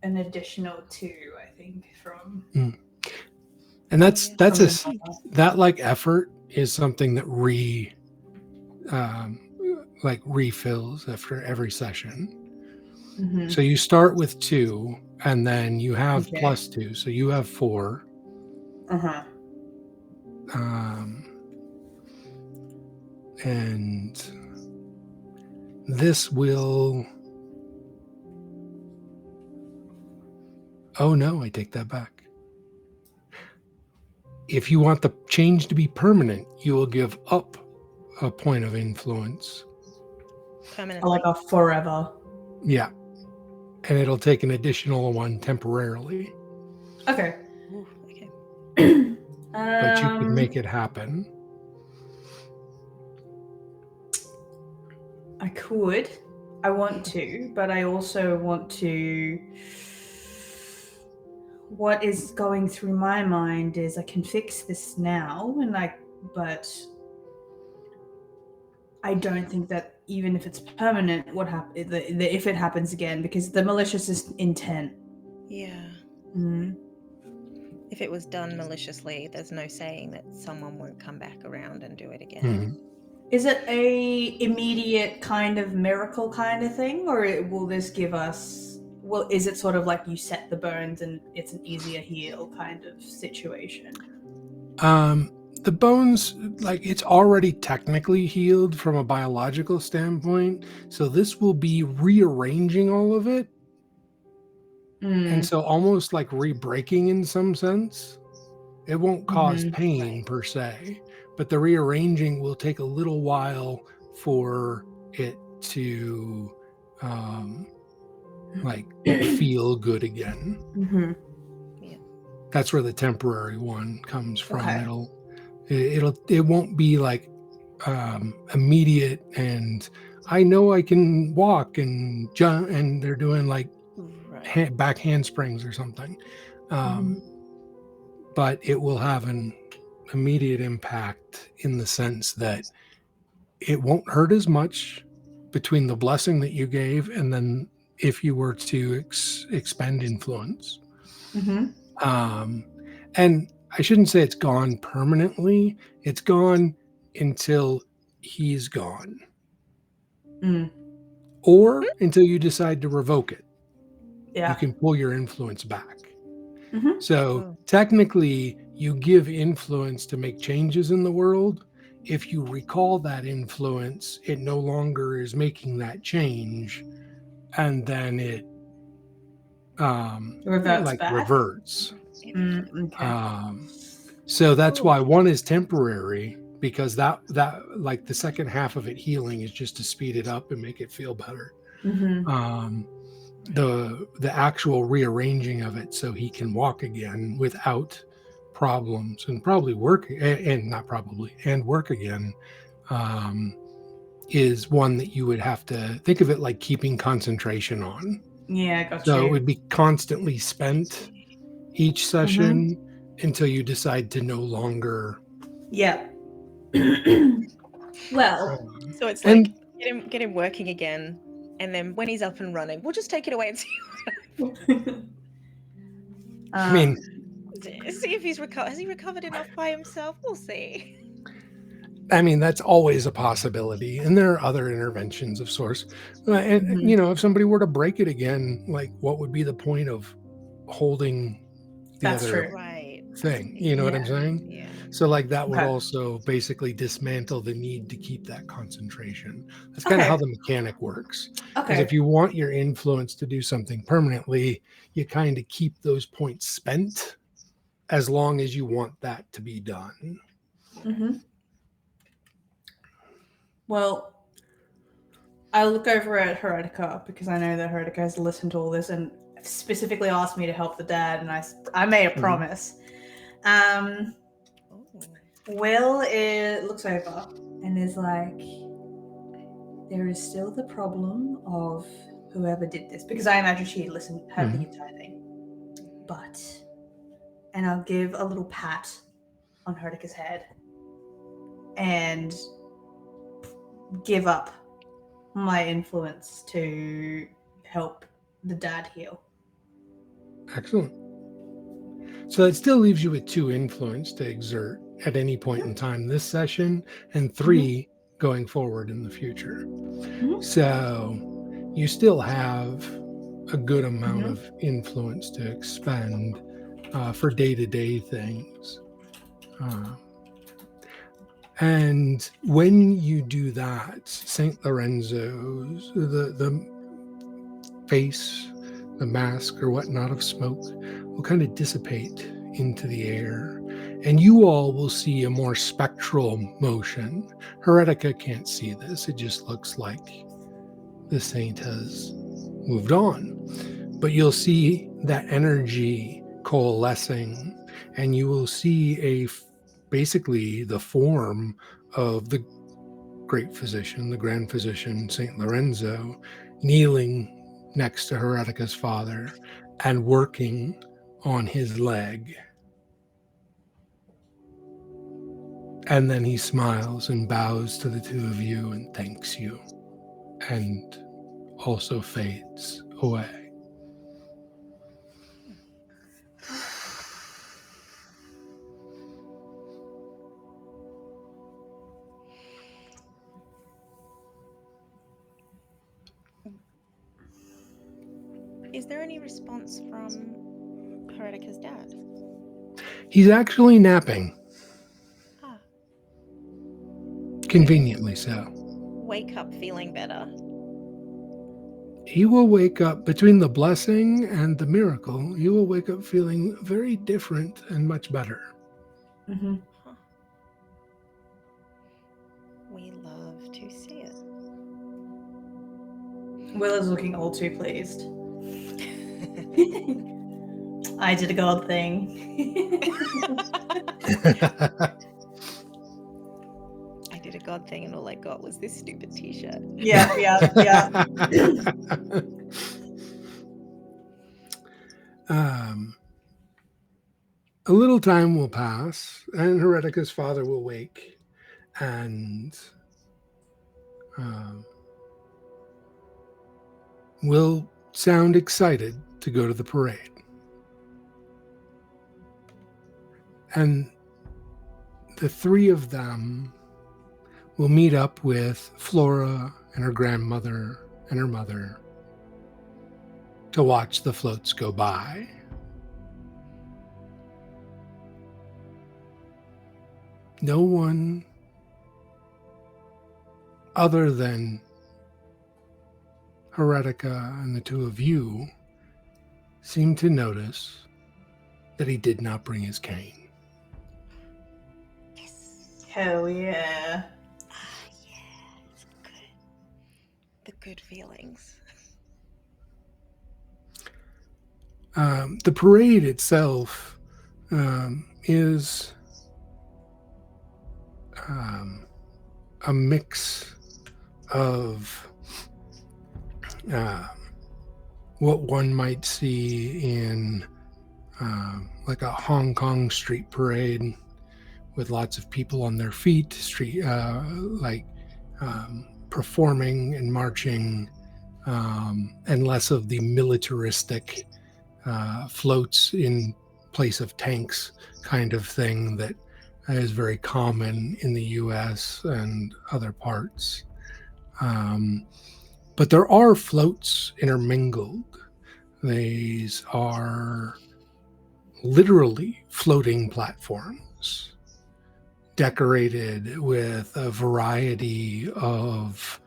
an additional 2, I think, from And that's from that like effort is something that refills after every session. Mhm. So you start with 2 and then you have Okay. plus 2, so you have 4. Uh-huh. And this will... Oh no, I take that back. If you want the change to be permanent, you will give up a point of influence. permanently. Like a forever. Yeah. And it'll take an additional 1 temporarily. Okay. Ooh, okay. But you can make it happen. I could. I want to, but I also want to... What is going through my mind is I can fix this now, but I don't think that even if it's permanent, if it happens again, because the malicious is intent. Yeah. Mm. If it was done maliciously, there's no saying that someone won't come back around and do it again. Mm-hmm. Is it a immediate kind of miracle kind of thing, or will this give us... well, is it sort of like you set the burns and it's an easier heal kind of situation? The bones, like, it's already technically healed from a biological standpoint, so this will be rearranging all of it, and so almost like re-breaking in some sense. It won't cause pain per se, but the rearranging will take a little while for it to like feel good again. Mm-hmm. That's where the temporary one comes from. Okay. It won't be like immediate, and I know I can walk and jump, and they're doing like back handsprings or something. But it will have an immediate impact in the sense that it won't hurt as much between the blessing that you gave and then if you were to expend influence. And I shouldn't say it's gone permanently. It's gone until he's gone. Or until you decide to revoke it. Yeah. You can pull your influence back. So technically, you give influence to make changes in the world. If you recall that influence, it no longer is making that change, and then it reverts. Okay. So that's why one is temporary, because that like the second half of it healing is just to speed it up and make it feel better. The actual rearranging of it so he can walk again without problems and probably work and work again is one that you would have to think of it like keeping concentration on. Yeah, gotcha. So it would be constantly spent each session until you decide to no longer. Yeah. Well, so it's like get him working again, and then when he's up and running, we'll just take it away and see. I mean, see if he's has he recovered enough by himself? We'll see. I mean, that's always a possibility, and there are other interventions of sorts. And you know, if somebody were to break it again, like, what would be the point of holding the other thing? You know what I'm saying? Yeah. So, like, that would also basically dismantle the need to keep that concentration. That's kind of how the mechanic works. Because if you want your influence to do something permanently, you kind of keep those points spent as long as you want that to be done. Well, I look over at Heretica because I know that Heretica has listened to all this and specifically asked me to help the dad, and I made a promise. Will looks over and is like, there is still the problem of whoever did this, because I imagine she had heard the entire thing. But, and I'll give a little pat on Herdika's head and give up my influence to help the dad heal. Excellent. So it still leaves you with 2 influence to exert at any point in time this session, and 3 going forward in the future. So you still have a good amount of influence to expend for day-to-day things. And when you do that, St. Lorenzo's, the face, the mask or whatnot of smoke will kind of dissipate into the air, and you all will see a more spectral motion. Heretica can't see this. It just looks like the saint has moved on. But you'll see that energy coalescing, and you will see basically the form of the great physician, the grand physician, St. Lorenzo, kneeling next to Heretica's father and working on his leg. And then he smiles and bows to the 2 of you and thanks you, and also fades away. Is there any response from Heretica's dad? He's actually napping, Ah, conveniently so. wake up feeling better. He will wake up between the blessing and the miracle. He will wake up feeling very different and much better. Mm-hmm. Huh. We love to see it. Will is looking all too pleased. I did a god thing. I did a god thing and all I got was this stupid t-shirt. Yeah. A little time will pass, and Heretica's father will wake, and will sound excited to go to the parade. And the three of them will meet up with Flora and her grandmother and her mother to watch the floats go by. No one other than Heretica and the two of you seem to notice that he did not bring his cane. Yes. Hell yeah. Yeah, it's good. The good feelings. The parade itself is a mix of what one might see in like a Hong Kong street parade with lots of people on their feet, performing and marching, and less of the militaristic floats in place of tanks kind of thing that is very common in the US and other parts. But there are floats intermingled. These are literally floating platforms decorated with a variety of,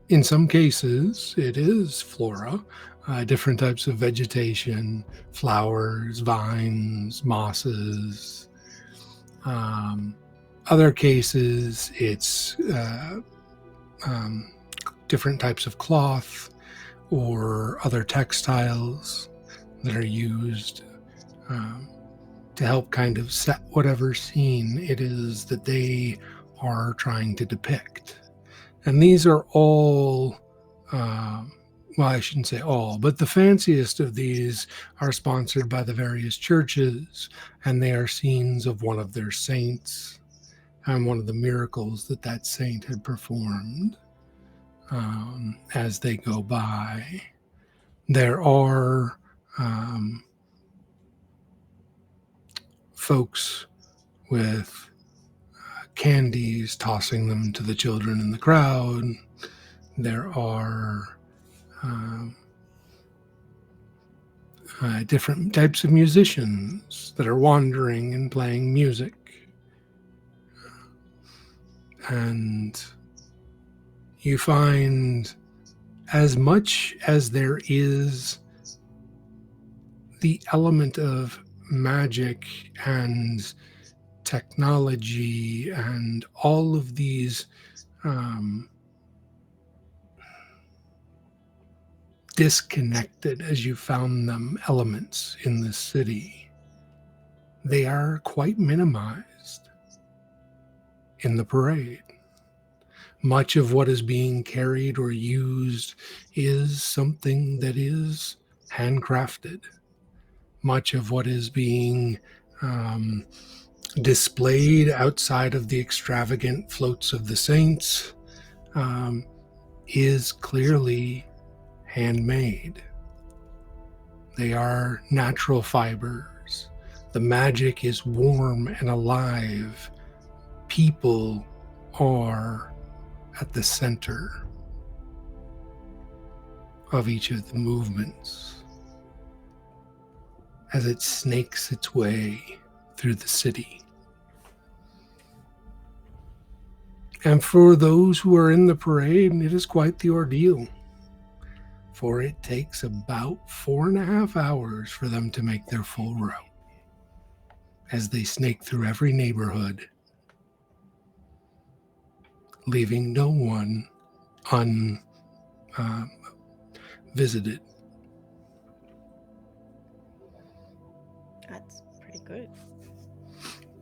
in some cases, it is flora, different types of vegetation, flowers, vines, mosses. Other cases, it's different types of cloth or other textiles that are used to help kind of set whatever scene it is that they are trying to depict. And these are all, well, I shouldn't say all, but the fanciest of these are sponsored by the various churches, and they are scenes of one of their saints and one of the miracles that that saint had performed. As they go by, there are folks with candies tossing them to the children in the crowd. There are different types of musicians that are wandering and playing music. And you find, as much as there is the element of magic and technology and all of these disconnected, as you found them, elements in the city, they are quite minimized in the parade. Much of what is being carried or used is something that is handcrafted. Much of what is being displayed outside of the extravagant floats of the saints is clearly handmade. They are natural fibers. The magic is warm and alive. People are at the center. of each of the movements as it snakes its way through the city. And for those who are in the parade, it is quite the ordeal, for it takes about 4.5 hours for them to make their full route as they snake through every neighborhood, leaving no one unvisited. That's pretty good.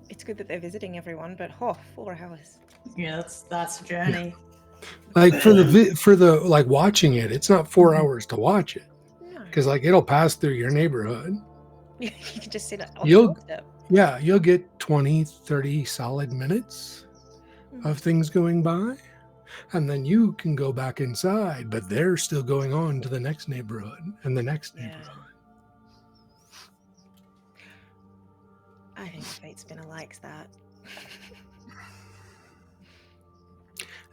It's good that they're visiting everyone, but 4 hours. Yeah, that's a journey. Like for the like watching it, it's not 4 hours to watch it, No. because like it'll pass through your neighborhood. You can just sit on You'll- the doorstep. Yeah, you'll get 20-30 solid minutes of things going by, and then you can go back inside, but they're still going on to the next neighborhood and the next Yeah. neighborhood. I think Fate Spinner likes that.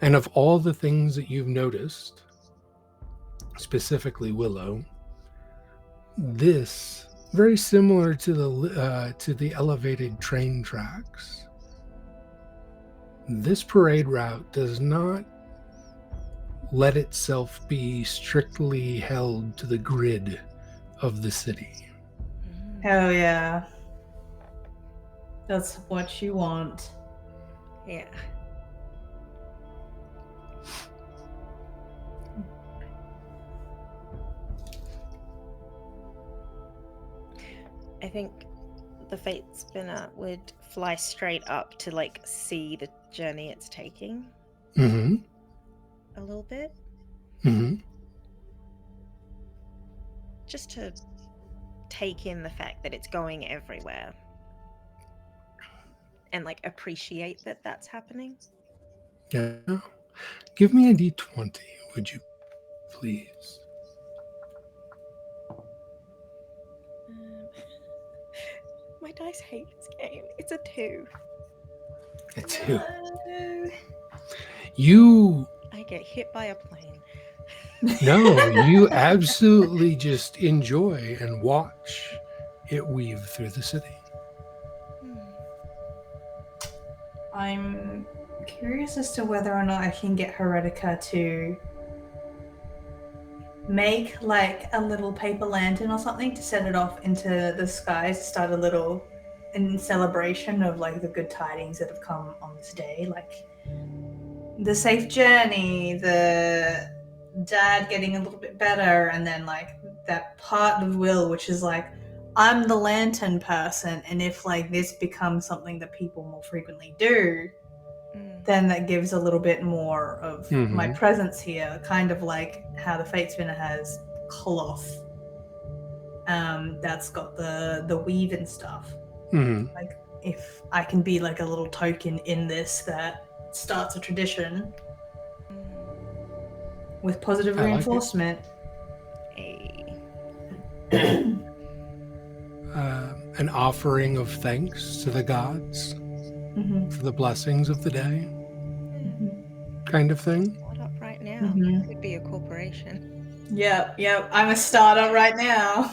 And of all the things that you've noticed, specifically Willow, this very similar to the elevated train tracks. This parade route does not let itself be strictly held to the grid of the city. Hell yeah. That's what you want. Yeah. I think the Fate Spinner would fly straight up to like see the journey it's taking Mm-hmm. a little bit, Mm-hmm. just to take in the fact that it's going everywhere and like appreciate that that's happening. Yeah. Give me a D20, would you please? My dice hate this game. It's a 2. It's you. You I get hit by a plane. No, you absolutely just enjoy and watch it weave through the city. I'm curious as to whether or not I can get Heretica to make like a little paper lantern or something to set it off into the skies to start a little in celebration of like the good tidings that have come on this day, like the safe journey, the dad getting a little bit better, and then like that part of Will which is like, I'm the lantern person, and if like this becomes something that people more frequently do, then that gives a little bit more of my presence here, kind of like how the Fate Spinner has cloth that's got the weave and stuff. Mm-hmm. Like if I can be like a little token in this that starts a tradition with positive I like it. reinforcement. An offering of thanks to the gods for the blessings of the day, kind of thing. Start up right now. Mhm. It could be a corporation. Yep, I'm a startup right now.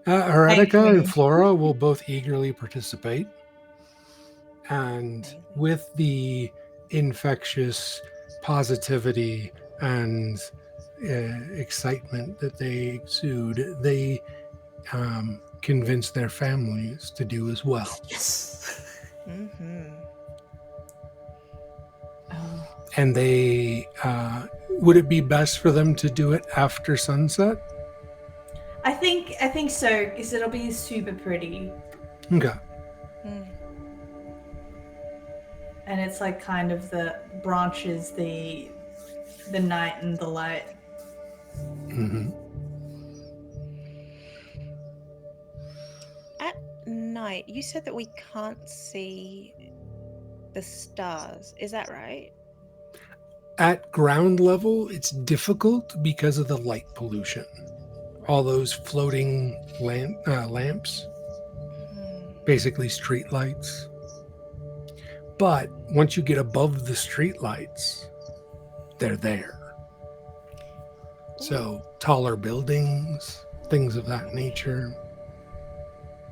Heretica Thank and you. Flora will both eagerly participate. And Amazing. with the infectious positivity and excitement that they exude, they convince their families to do as well. Yes. And they, would it be best for them to do it after sunset? I think so, because it'll be super pretty. Okay. And it's like kind of the branches, the night and the light. Mm-hmm. At night, you said that we can't see the stars. Is that right? At ground level, it's difficult because of the light pollution. All those floating lamps, basically street lights. But once you get above the street lights, they're there. So, taller buildings, things of that nature.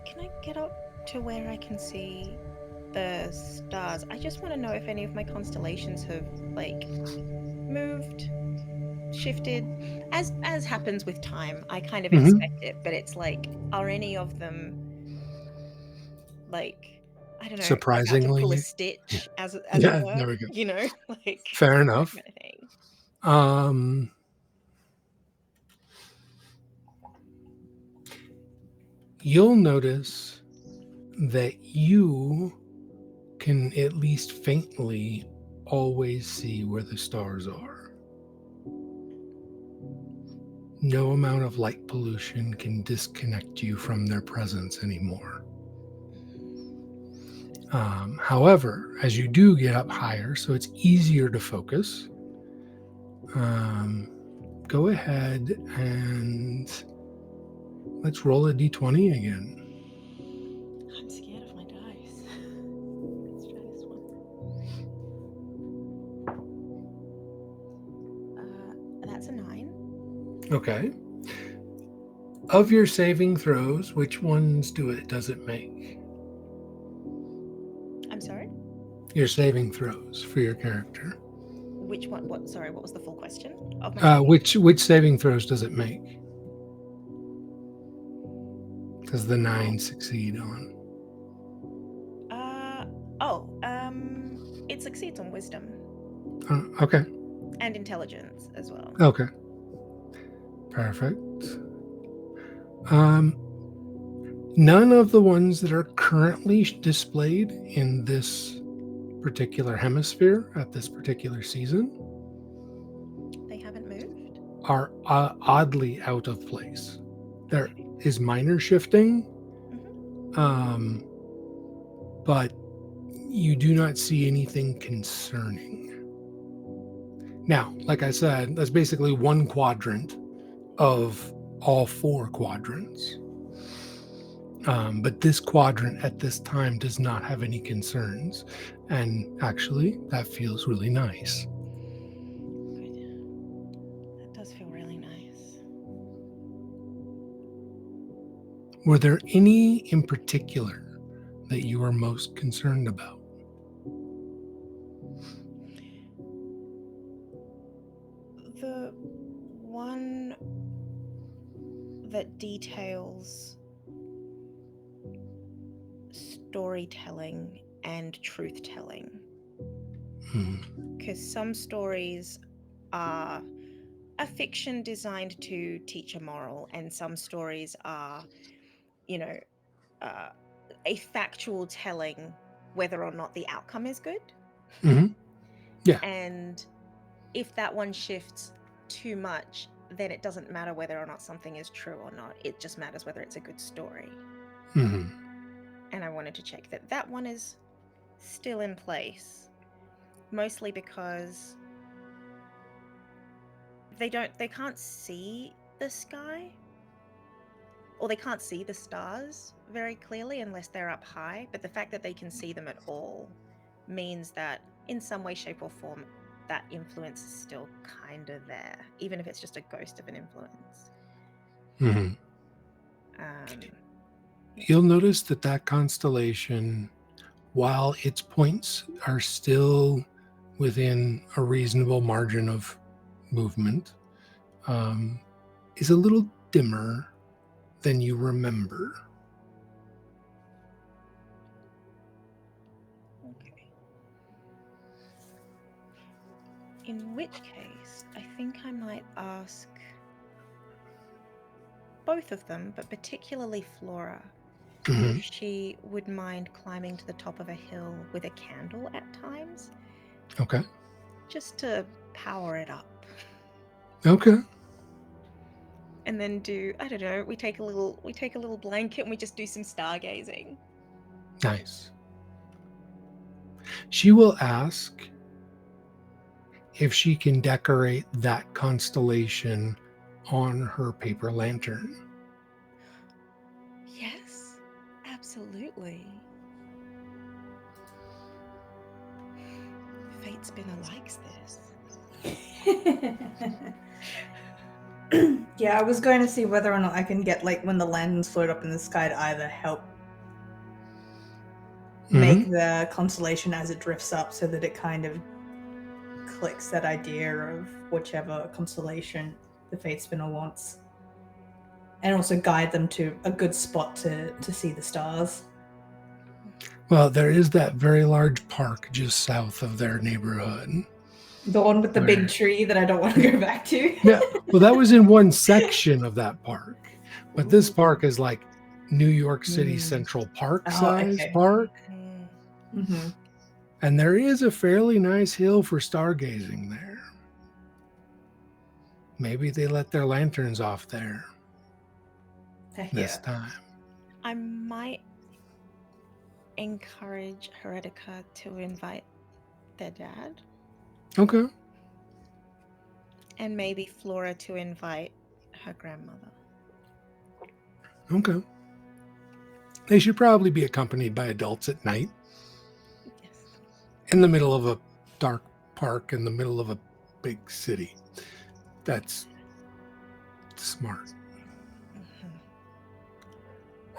Can I get up to where I can see the stars? I just want to know if any of my constellations have like moved, shifted, as happens with time. I kind of Mhm. expect it, but it's like, are any of them like, I don't know, about to pull a Surprisingly, stitch, as it yeah, were, there we go. you know, like Fair that enough. kind of thing. You'll notice that you can at least faintly always see where the stars are. No amount of light pollution can disconnect you from their presence anymore. However, as you do get up higher, so it's easier to focus, go ahead and let's roll a d20 again. I'm scared of my dice. Let's try this one. That's a 9. Okay. Of your saving throws, which ones does it make? I'm sorry? Your saving throws for your character. Which one? Sorry, what was the full question? Of my Which saving throws does it make? Does the 9 succeed on? It succeeds on wisdom Okay. and intelligence as well. Okay. Perfect. None of the ones that are currently displayed in this particular hemisphere at this particular season They haven't moved? are oddly out of place. There is minor shifting, but you do not see anything concerning. Now, like I said, that's basically one quadrant of all 4 quadrants. But this quadrant at this time does not have any concerns. And actually, that feels really nice. Good. That does feel really nice. Were there any in particular that you were most concerned about? The one that details storytelling and truth telling. Because some stories are a fiction designed to teach a moral, and some stories are, a factual telling whether or not the outcome is good. Yeah. And if that one shifts too much, then it doesn't matter whether or not something is true or not. It just matters whether it's a good story. And I wanted to check that one is still in place, mostly because they can't see the sky, or they can't see the stars very clearly unless they're up high, but the fact that they can see them at all means that in some way, shape, or form, that influence is still kind of there, even if it's just a ghost of an influence. You'll notice that constellation, while its points are still within a reasonable margin of movement, is a little dimmer than you remember. Okay. In which case, I think I might ask both of them, but particularly Flora, if she would mind climbing to the top of a hill with a candle at times. Okay. Just to power it up. Okay. And then I don't know, we take a little blanket and we just do some stargazing. Nice. She will ask if she can decorate that constellation on her paper lantern. Yes, absolutely. Fate spinner likes this. Yeah, I was going to see whether or not I can get, like, when the lanterns float up in the sky to either help make the constellation as it drifts up so that it kind of clicks that idea of whichever constellation the Fate Spinner wants. And also guide them to a good spot to see the stars. Well, there is that very large park just south of their neighborhood. The one with the Where- big tree that I don't want to go back to. Yeah, well, that was in one section of that park. But this park is like New York City Central Park Oh, size okay. park. Mm-hmm. And there is a fairly nice hill for stargazing there. Maybe they let their lanterns off there this time. I might encourage Heretica to invite their dad, Okay. and maybe Flora to invite her grandmother. Okay. They should probably be accompanied by adults at night Yes. in the middle of a dark park in the middle of a big city. That's smart. Mhm.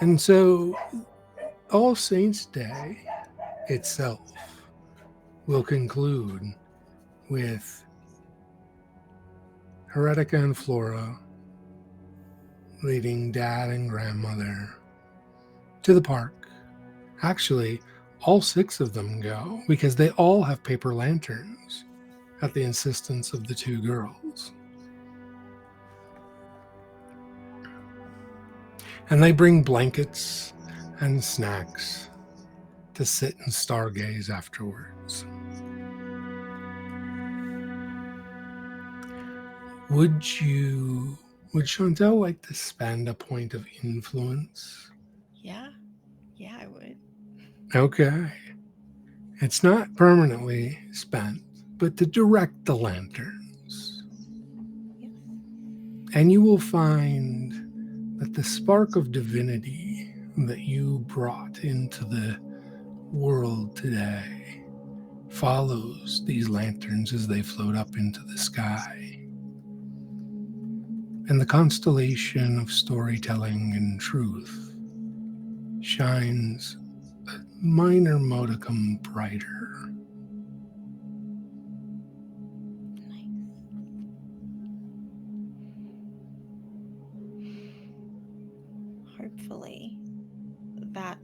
And so All Saints' Day itself will conclude with Heretica and Flora leading Dad and Grandmother to the park. Actually, all 6 of them go because they all have paper lanterns at the insistence of the 2 girls. And they bring blankets and snacks to sit and stargaze afterwards. Would Chantel like to spend a point of influence? Yeah, I would. Okay. It's not permanently spent, but to direct the lanterns. Yes. And you will find that the spark of divinity that you brought into the world today follows these lanterns as they float up into the sky. And the constellation of storytelling and truth shines a minor modicum brighter. Hopefully, that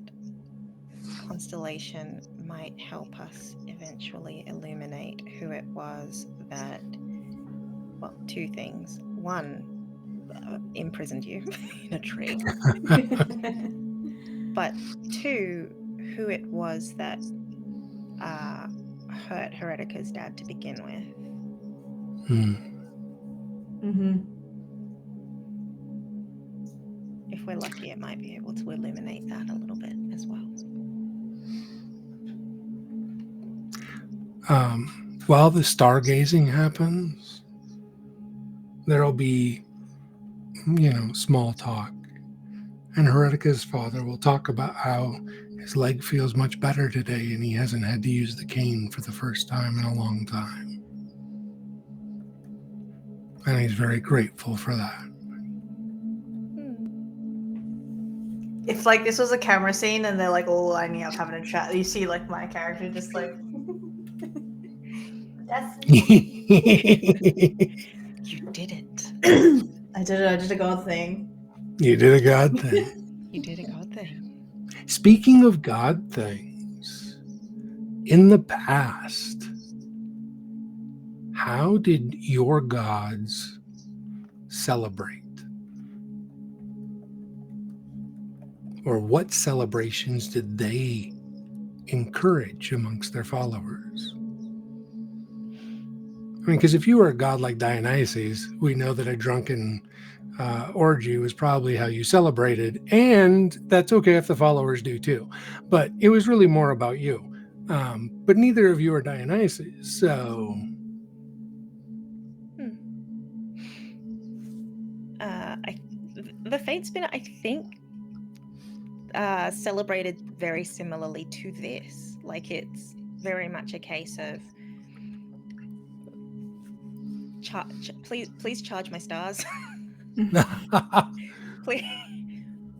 constellation might help us eventually illuminate who it was that, well, 2 things. 1, imprisoned you in a tree. But 2, who it was that hurt Heretica's dad to begin with. Mm-hmm. If we're lucky, it might be able to illuminate that a little bit as well. While the stargazing happens, there'll be, small talk. And Heretica's father will talk about how his leg feels much better today and he hasn't had to use the cane for the first time in a long time. And he's very grateful for that. If, like, this was a camera scene and they're, like, all lining up having a chat, you see, like, my character just, like... That's You did it. I did a god thing. You did a God thing. You did a god thing. Speaking of God things, in the past, how did your gods celebrate? Or what celebrations did they encourage amongst their followers? I mean, because if you were a god like Dionysus, we know that a drunken orgy was probably how you celebrated, and that's okay if the followers do too. But it was really more about you. But neither of you are Dionysus, so... The Fate Spinner, I think, celebrated very similarly to this. Like, it's very much a case of please charge my stars. please,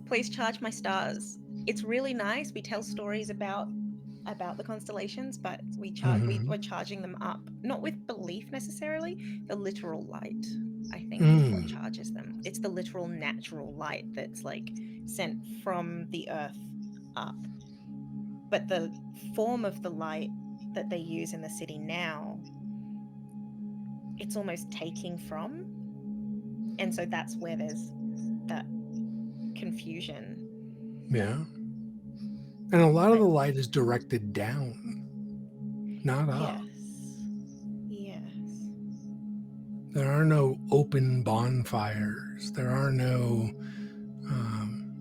please charge my stars. It's really nice. We tell stories about the constellations, but we're charging them up, not with belief necessarily. The literal light, I think, is what charges them. It's the literal natural light that's like sent from the earth up. But the form of the light that they use in the city now, it's almost taking from, and so that's where there's that confusion. Yeah. And a lot of the light is directed down, not up. Yes. There are no open bonfires. There are no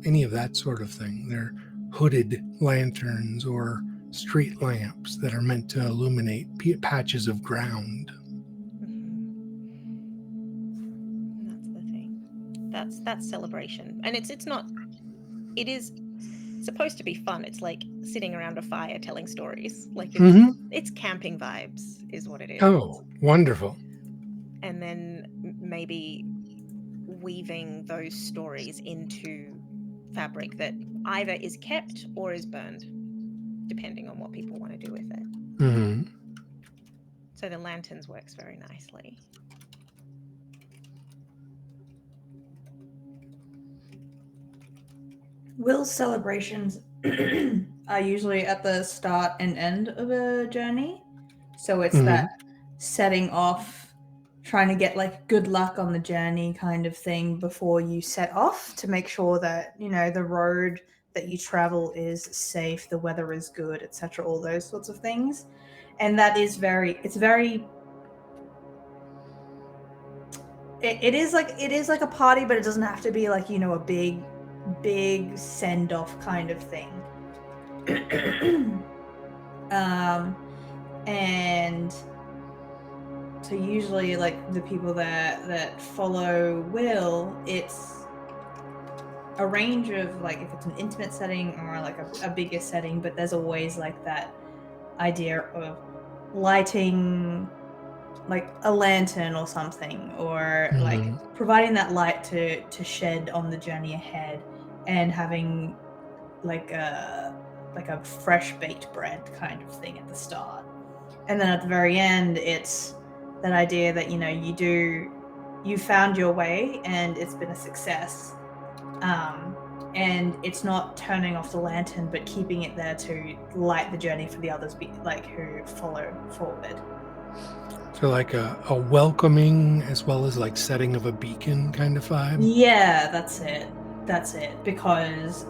any of that sort of thing. They're hooded lanterns or street lamps that are meant to illuminate patches of ground. That's the thing. That's celebration, and it's not. It is supposed to be fun. It's like sitting around a fire telling stories. Like it's camping vibes, is what it is. Oh, wonderful! And then maybe weaving those stories into fabric that either is kept or is burned, depending on what people want to do with it. So the lanterns works very nicely. Will's celebrations are usually at the start and end of a journey. So it's that setting off, trying to get like good luck on the journey kind of thing before you set off, to make sure that, you know, the road that you travel is safe, the weather is good, etc., all those sorts of things. And that is it is like a party, but it doesn't have to be like, you know, a big send off kind of thing. And so usually like the people that follow Will, it's a range of like, if it's an intimate setting or like a bigger setting, but there's always like that idea of lighting like a lantern or something, or like providing that light to shed on the journey ahead, and having like a fresh baked bread kind of thing at the start. And then at the very end, it's that idea that, you know, you found your way and it's been a success. And it's not turning off the lantern, but keeping it there to light the journey for the others who follow forward. So like a welcoming as well as like setting of a beacon kind of vibe? Yeah, that's it. Because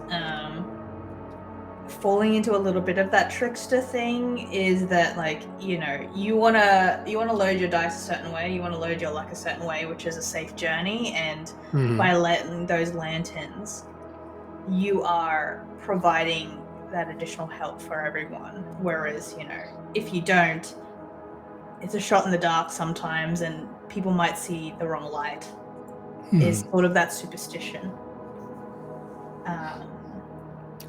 falling into a little bit of that trickster thing is that, like, you know, you wanna load your dice a certain way, you wanna load your luck a certain way, which is a safe journey, and by letting those lanterns, you are providing that additional help for everyone. Whereas, you know, if you don't, it's a shot in the dark sometimes, and people might see the wrong light. Is sort of that superstition.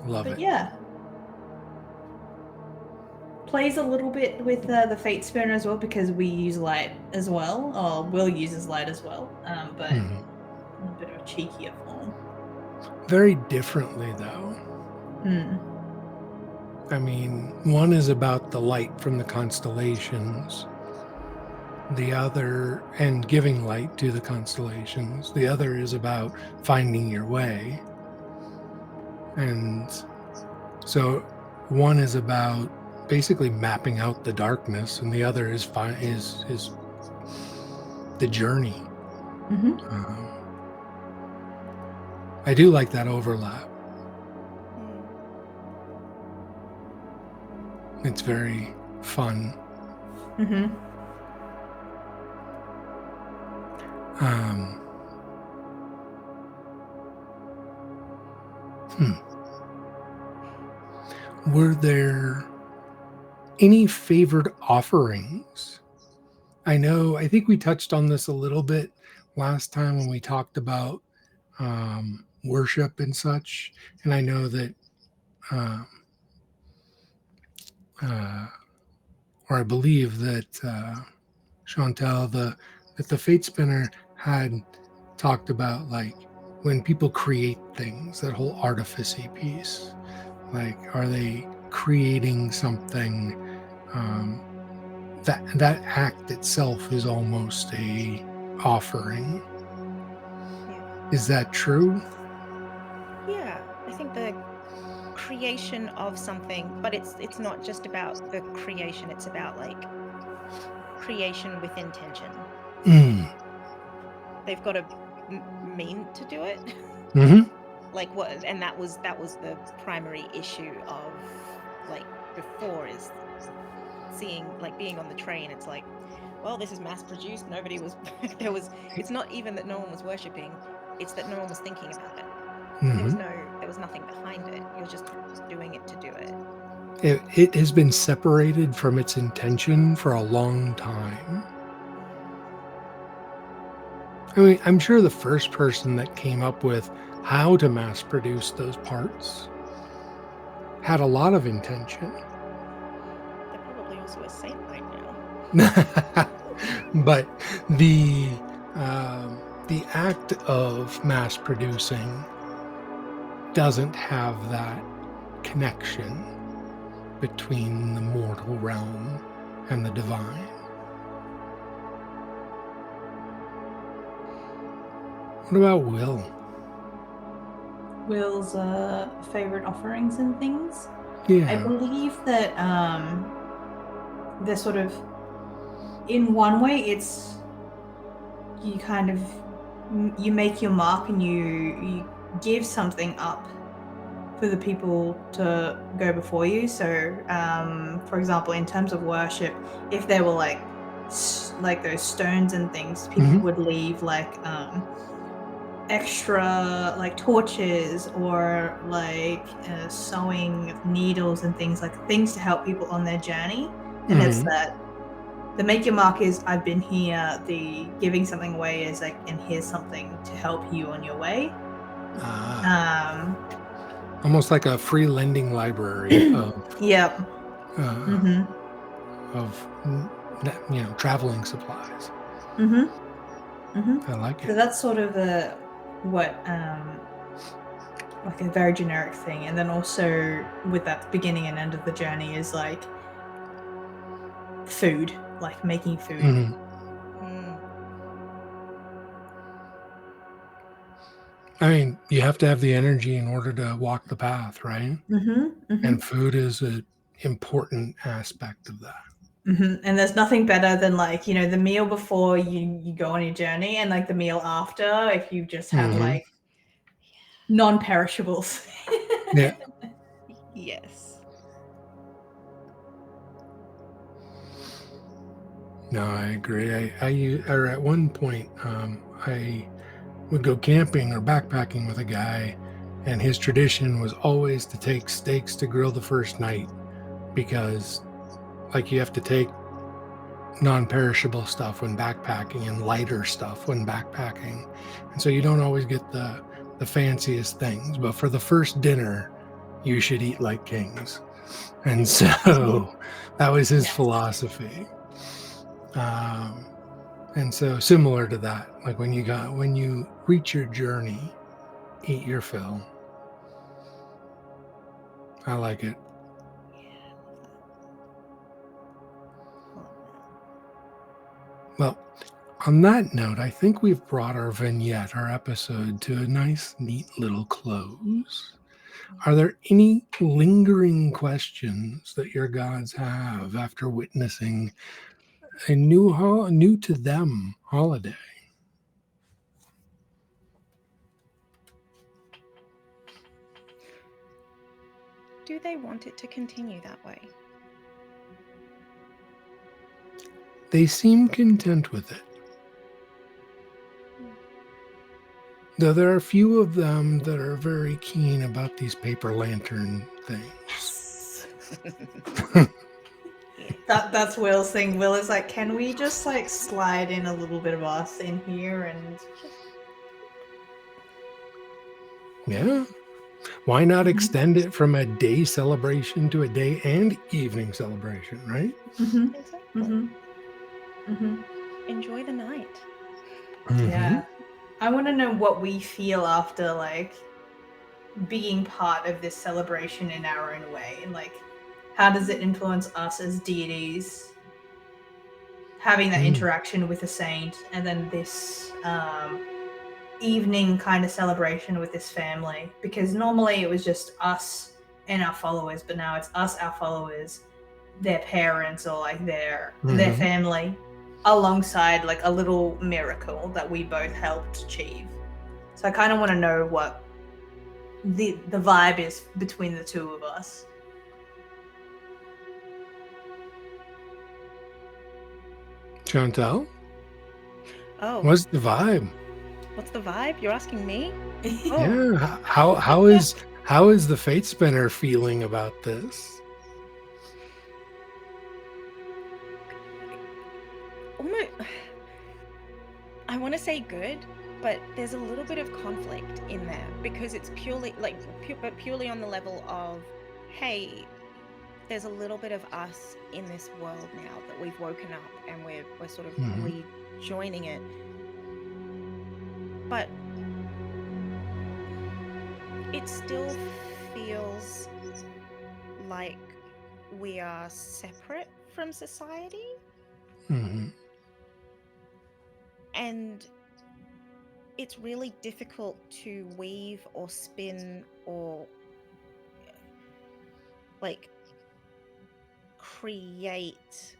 Love it. But yeah, plays a little bit with the Fate Spinner as well, because we use light as well, or Will uses light as well, but in a bit of a cheekier form. Very differently, though. I mean, one is about the light from the constellations, the other, and giving light to the constellations. The other is about finding your way. And so one is about basically mapping out the darkness, and the other is the journey. I do like that overlap. It's very fun. Were there any favored offerings? I think we touched on this a little bit last time when we talked about worship and such. And I know that, or I believe that Chantel, that the Fate Spinner had talked about like when people create things, that whole artificy piece. Like, are they creating something that act itself is almost a offering? Yeah. Is that true? Yeah, I think the creation of something, but it's not just about the creation, it's about like creation with intention. Mm. They've got to mean to do it. Mm-hmm. Like what, and that was the primary issue of like before, is seeing like being on the train. It's like, well, this is mass produced, nobody was there was, it's not even that no one was worshipping, it's that no one was thinking about it. Mm-hmm. There was nothing behind it, you're just doing it to do it. It has been separated from its intention for a long time. I mean, I'm sure the first person that came up with how to mass produce those parts had a lot of intention. They're probably also a saint right now. But the act of mass producing doesn't have that connection between the mortal realm and the divine. What about Will? Will's favorite offerings and things. I Yeah. believe that they're sort of, in one way, it's you kind of you make your mark and you give something up for the people to go before you. So, for example, in terms of worship, if there were like those stones and things, people Mhm. would leave like extra like torches or like sewing needles and things to help people on their journey. And it's Mhm. that the make your mark is I've been here, the giving something away is like, and here's something to help you on your way. Almost like a free lending library of Yep. uh, of traveling supplies. I like So it. that's sort of what like a very generic thing. And then also with that beginning and end of the journey is like food, like making food. Mhm. I mean, you have to have the energy in order to walk the path, right? And food is an important aspect of that. And there's nothing better than like, the meal before you go on your journey and like the meal after, if you just have Mhm. like non-perishables. Yeah. Yes. No, I agree. Or at one point, I would go camping or backpacking with a guy, and his tradition was always to take steaks to grill the first night because, like, you have to take non-perishable stuff when backpacking and lighter stuff when backpacking, and so you don't always get the fanciest things. But for the first dinner, you should eat like kings, and so that was his philosophy. And so similar to that, like when you reach your journey, eat your fill. I like it. Well, on that note, I think we've brought our vignette, our episode, to a nice, neat little close. Are there any lingering questions that your gods have after witnessing a new to them holiday? Do they want it to continue that way? They seem content with it. Though there are a few of them that are very keen about these paper lantern things. That's Will's thing. Will is like, can we just like slide in a little bit of us in here and Yeah. Why not extend it from a day celebration to a day and evening celebration, right? Exactly. Enjoy the night. Yeah. I want to know what we feel after, like, being part of this celebration in our own way. And, like, how does it influence us as deities? Having that interaction with a saint, and then this evening kind of celebration with this family. Because normally it was just us and our followers, but now it's us, our followers, their parents, or like their family, alongside like a little miracle that we both helped achieve. So I kind of want to know what the vibe is between the two of us. Chantal, Oh, what's the vibe? what's the vibe? You're asking me? Oh. Yeah. How is the Fate Spinner feeling about this? Almost, I want to say good, but there's a little bit of conflict in there because it's purely like, but purely on the level of, hey, there's a little bit of us in this world now that we've woken up and we're sort of rejoining it. But it still feels like we are separate from society. And it's really difficult to weave or spin or like create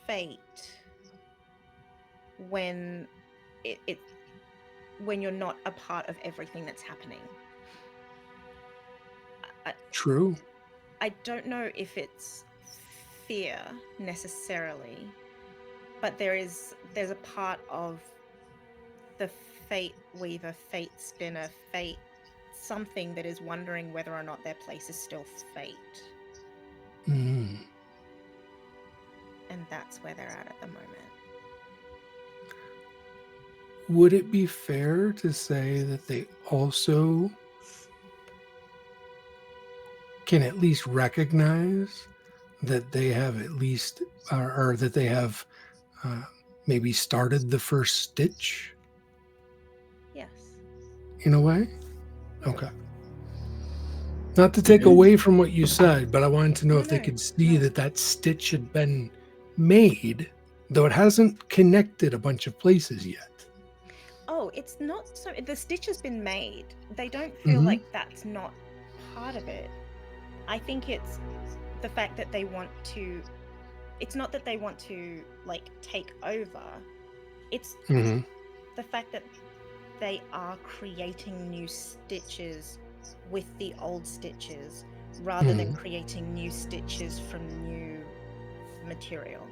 fate when when you're not a part of everything that's happening. True. I don't know if it's fear necessarily, but there's a part of the fate weaver, fate spinner, fate something that is wondering whether or not their place is still fate. And that's where they're at the moment. Would it be fair to say that they also can at least recognize that they have at least, or that they have maybe started the first stitch? Yes. In a way? Okay. Not to take away from what you said, but I wanted to know if they could see that stitch had been made, though it hasn't connected a bunch of places yet. Oh, it's not so. The stitch has been made. They don't feel like that's not part of it. I think it's the fact that they want to. It's not that they want to like take over. It's the fact that they are creating new stitches with the old stitches rather than creating new stitches from new material.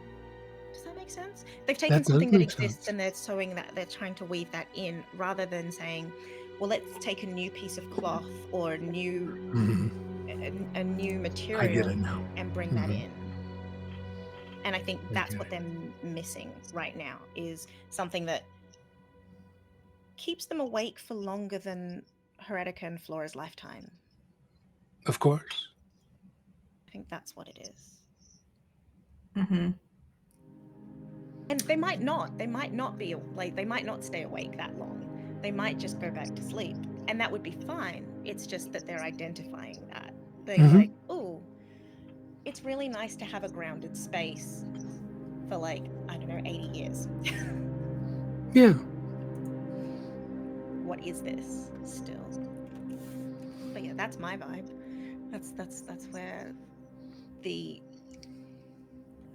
Does that make sense? They've taken something that exists and they're sewing that, they're trying to weave that in rather than saying, well, let's take a new piece of cloth or a new material I get it now. and bring that in. And I think that's what they're missing right now, is something that keeps them awake for longer than Heretica and Flora's lifetime. Of course. I think that's what it is. And they might not be like, they might not stay awake that long. They might just go back to sleep, and that would be fine. It's just that they're identifying that. They're like, oh, it's really nice to have a grounded space for like, I don't know, 80 years. Yeah. What is this still? But yeah, that's my vibe. That's where the,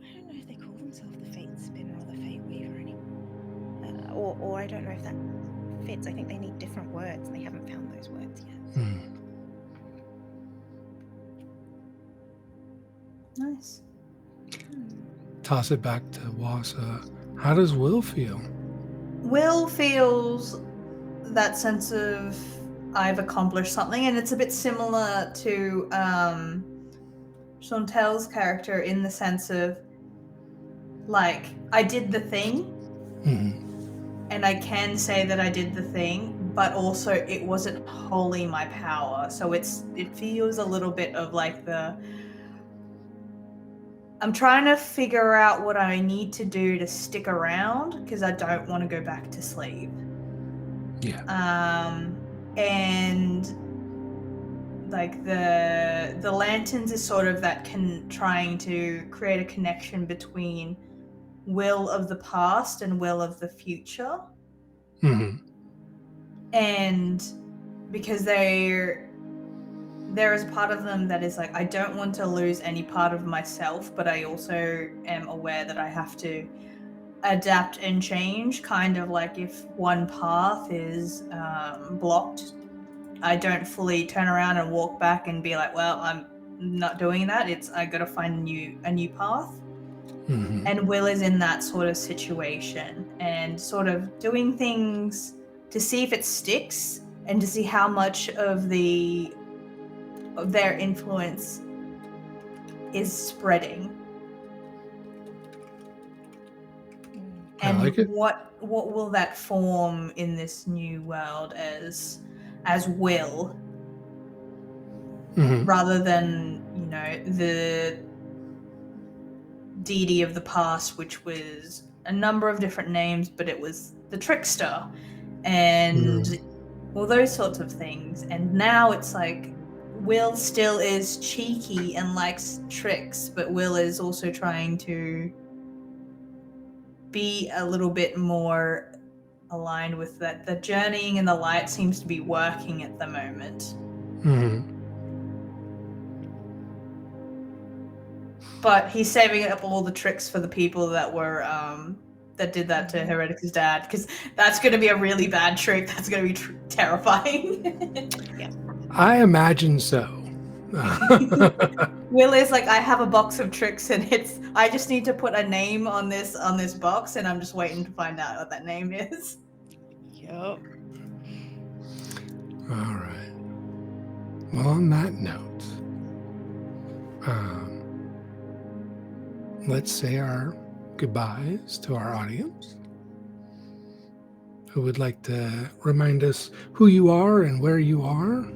I don't know if they call themselves the Fate Spinner or the Fate Weaver anymore. Or I don't know if that fits. I think they need different words, and they haven't found those words yet. Nice. Toss it back to Wasa. How does Will feel? Will feels that sense of I've accomplished something, and it's a bit similar to Chantel's character in the sense of, like, I did the thing, and I can say that I did the thing, but also it wasn't wholly my power. So it feels a little bit of like I'm trying to figure out what I need to do to stick around because I don't want to go back to sleep. Yeah. And like the lanterns is sort of that trying to create a connection between will of the past and will of the future. Mm-hmm. And because there is a part of them that is like, I don't want to lose any part of myself, but I also am aware that I have to adapt and change. Kind of like if one path is blocked, I don't fully turn around and walk back and be like, well, I'm not doing that. I got to find a new path. Mm-hmm. And Will is in that sort of situation and sort of doing things to see if it sticks and to see how much of their influence is spreading. I And like it. what will that form in this new world as will, Mm-hmm. rather than, the deity of the past, which was a number of different names, but it was the trickster and all those sorts of things. And now it's like Will still is cheeky and likes tricks, but Will is also trying to be a little bit more aligned with that. The journeying and the light seems to be working at the moment. Mm-hmm. But he's saving up all the tricks for the people that were that did that to Hereticus' dad, because that's going to be a really bad trick. That's going to be terrifying. Yeah. I imagine so. Will is like, I have a box of tricks, and I just need to put a name on this box, and I'm just waiting to find out what that name is. Yep. All right. Well, on that note, let's say our goodbyes to our audience. Who would like to remind us who you are and where you are?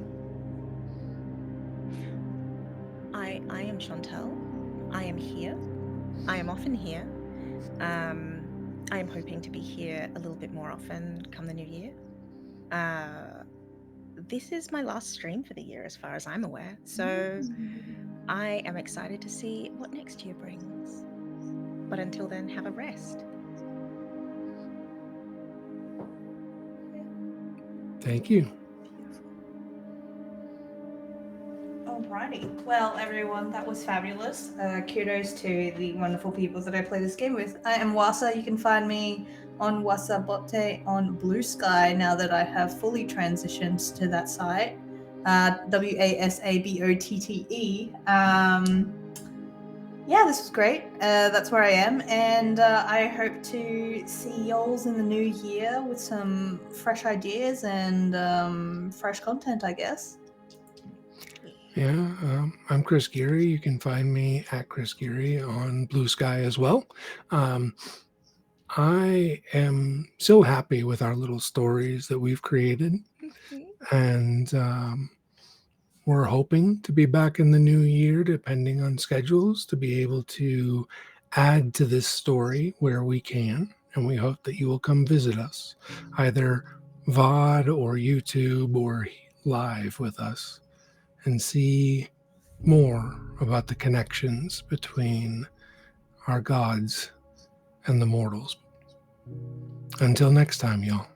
I am Chantel. I am here. I am often here. I am hoping to be here a little bit more often come the new year. This is my last stream for the year, as far as I'm aware. So I am excited to see what next year brings. But until then, have a rest. Thank you. Alrighty. Well, everyone, that was fabulous. Kudos to the wonderful people that I play this game with. I am Wasa. You can find me on Wasabotte on Blue Sky now that I have fully transitioned to that site. WASABOTTE. Yeah, this was great. That's where I am, and I hope to see y'alls in the new year with some fresh ideas and fresh content, I guess. Yeah, I'm Chris Geary. You can find me at Chris Geary on Blue Sky as well. I am so happy with our little stories that we've created, and we're hoping to be back in the new year, depending on schedules, to be able to add to this story where we can. And we hope that you will come visit us, either VOD or YouTube or live with us, and see more about the connections between our gods and the mortals. Until next time, y'all.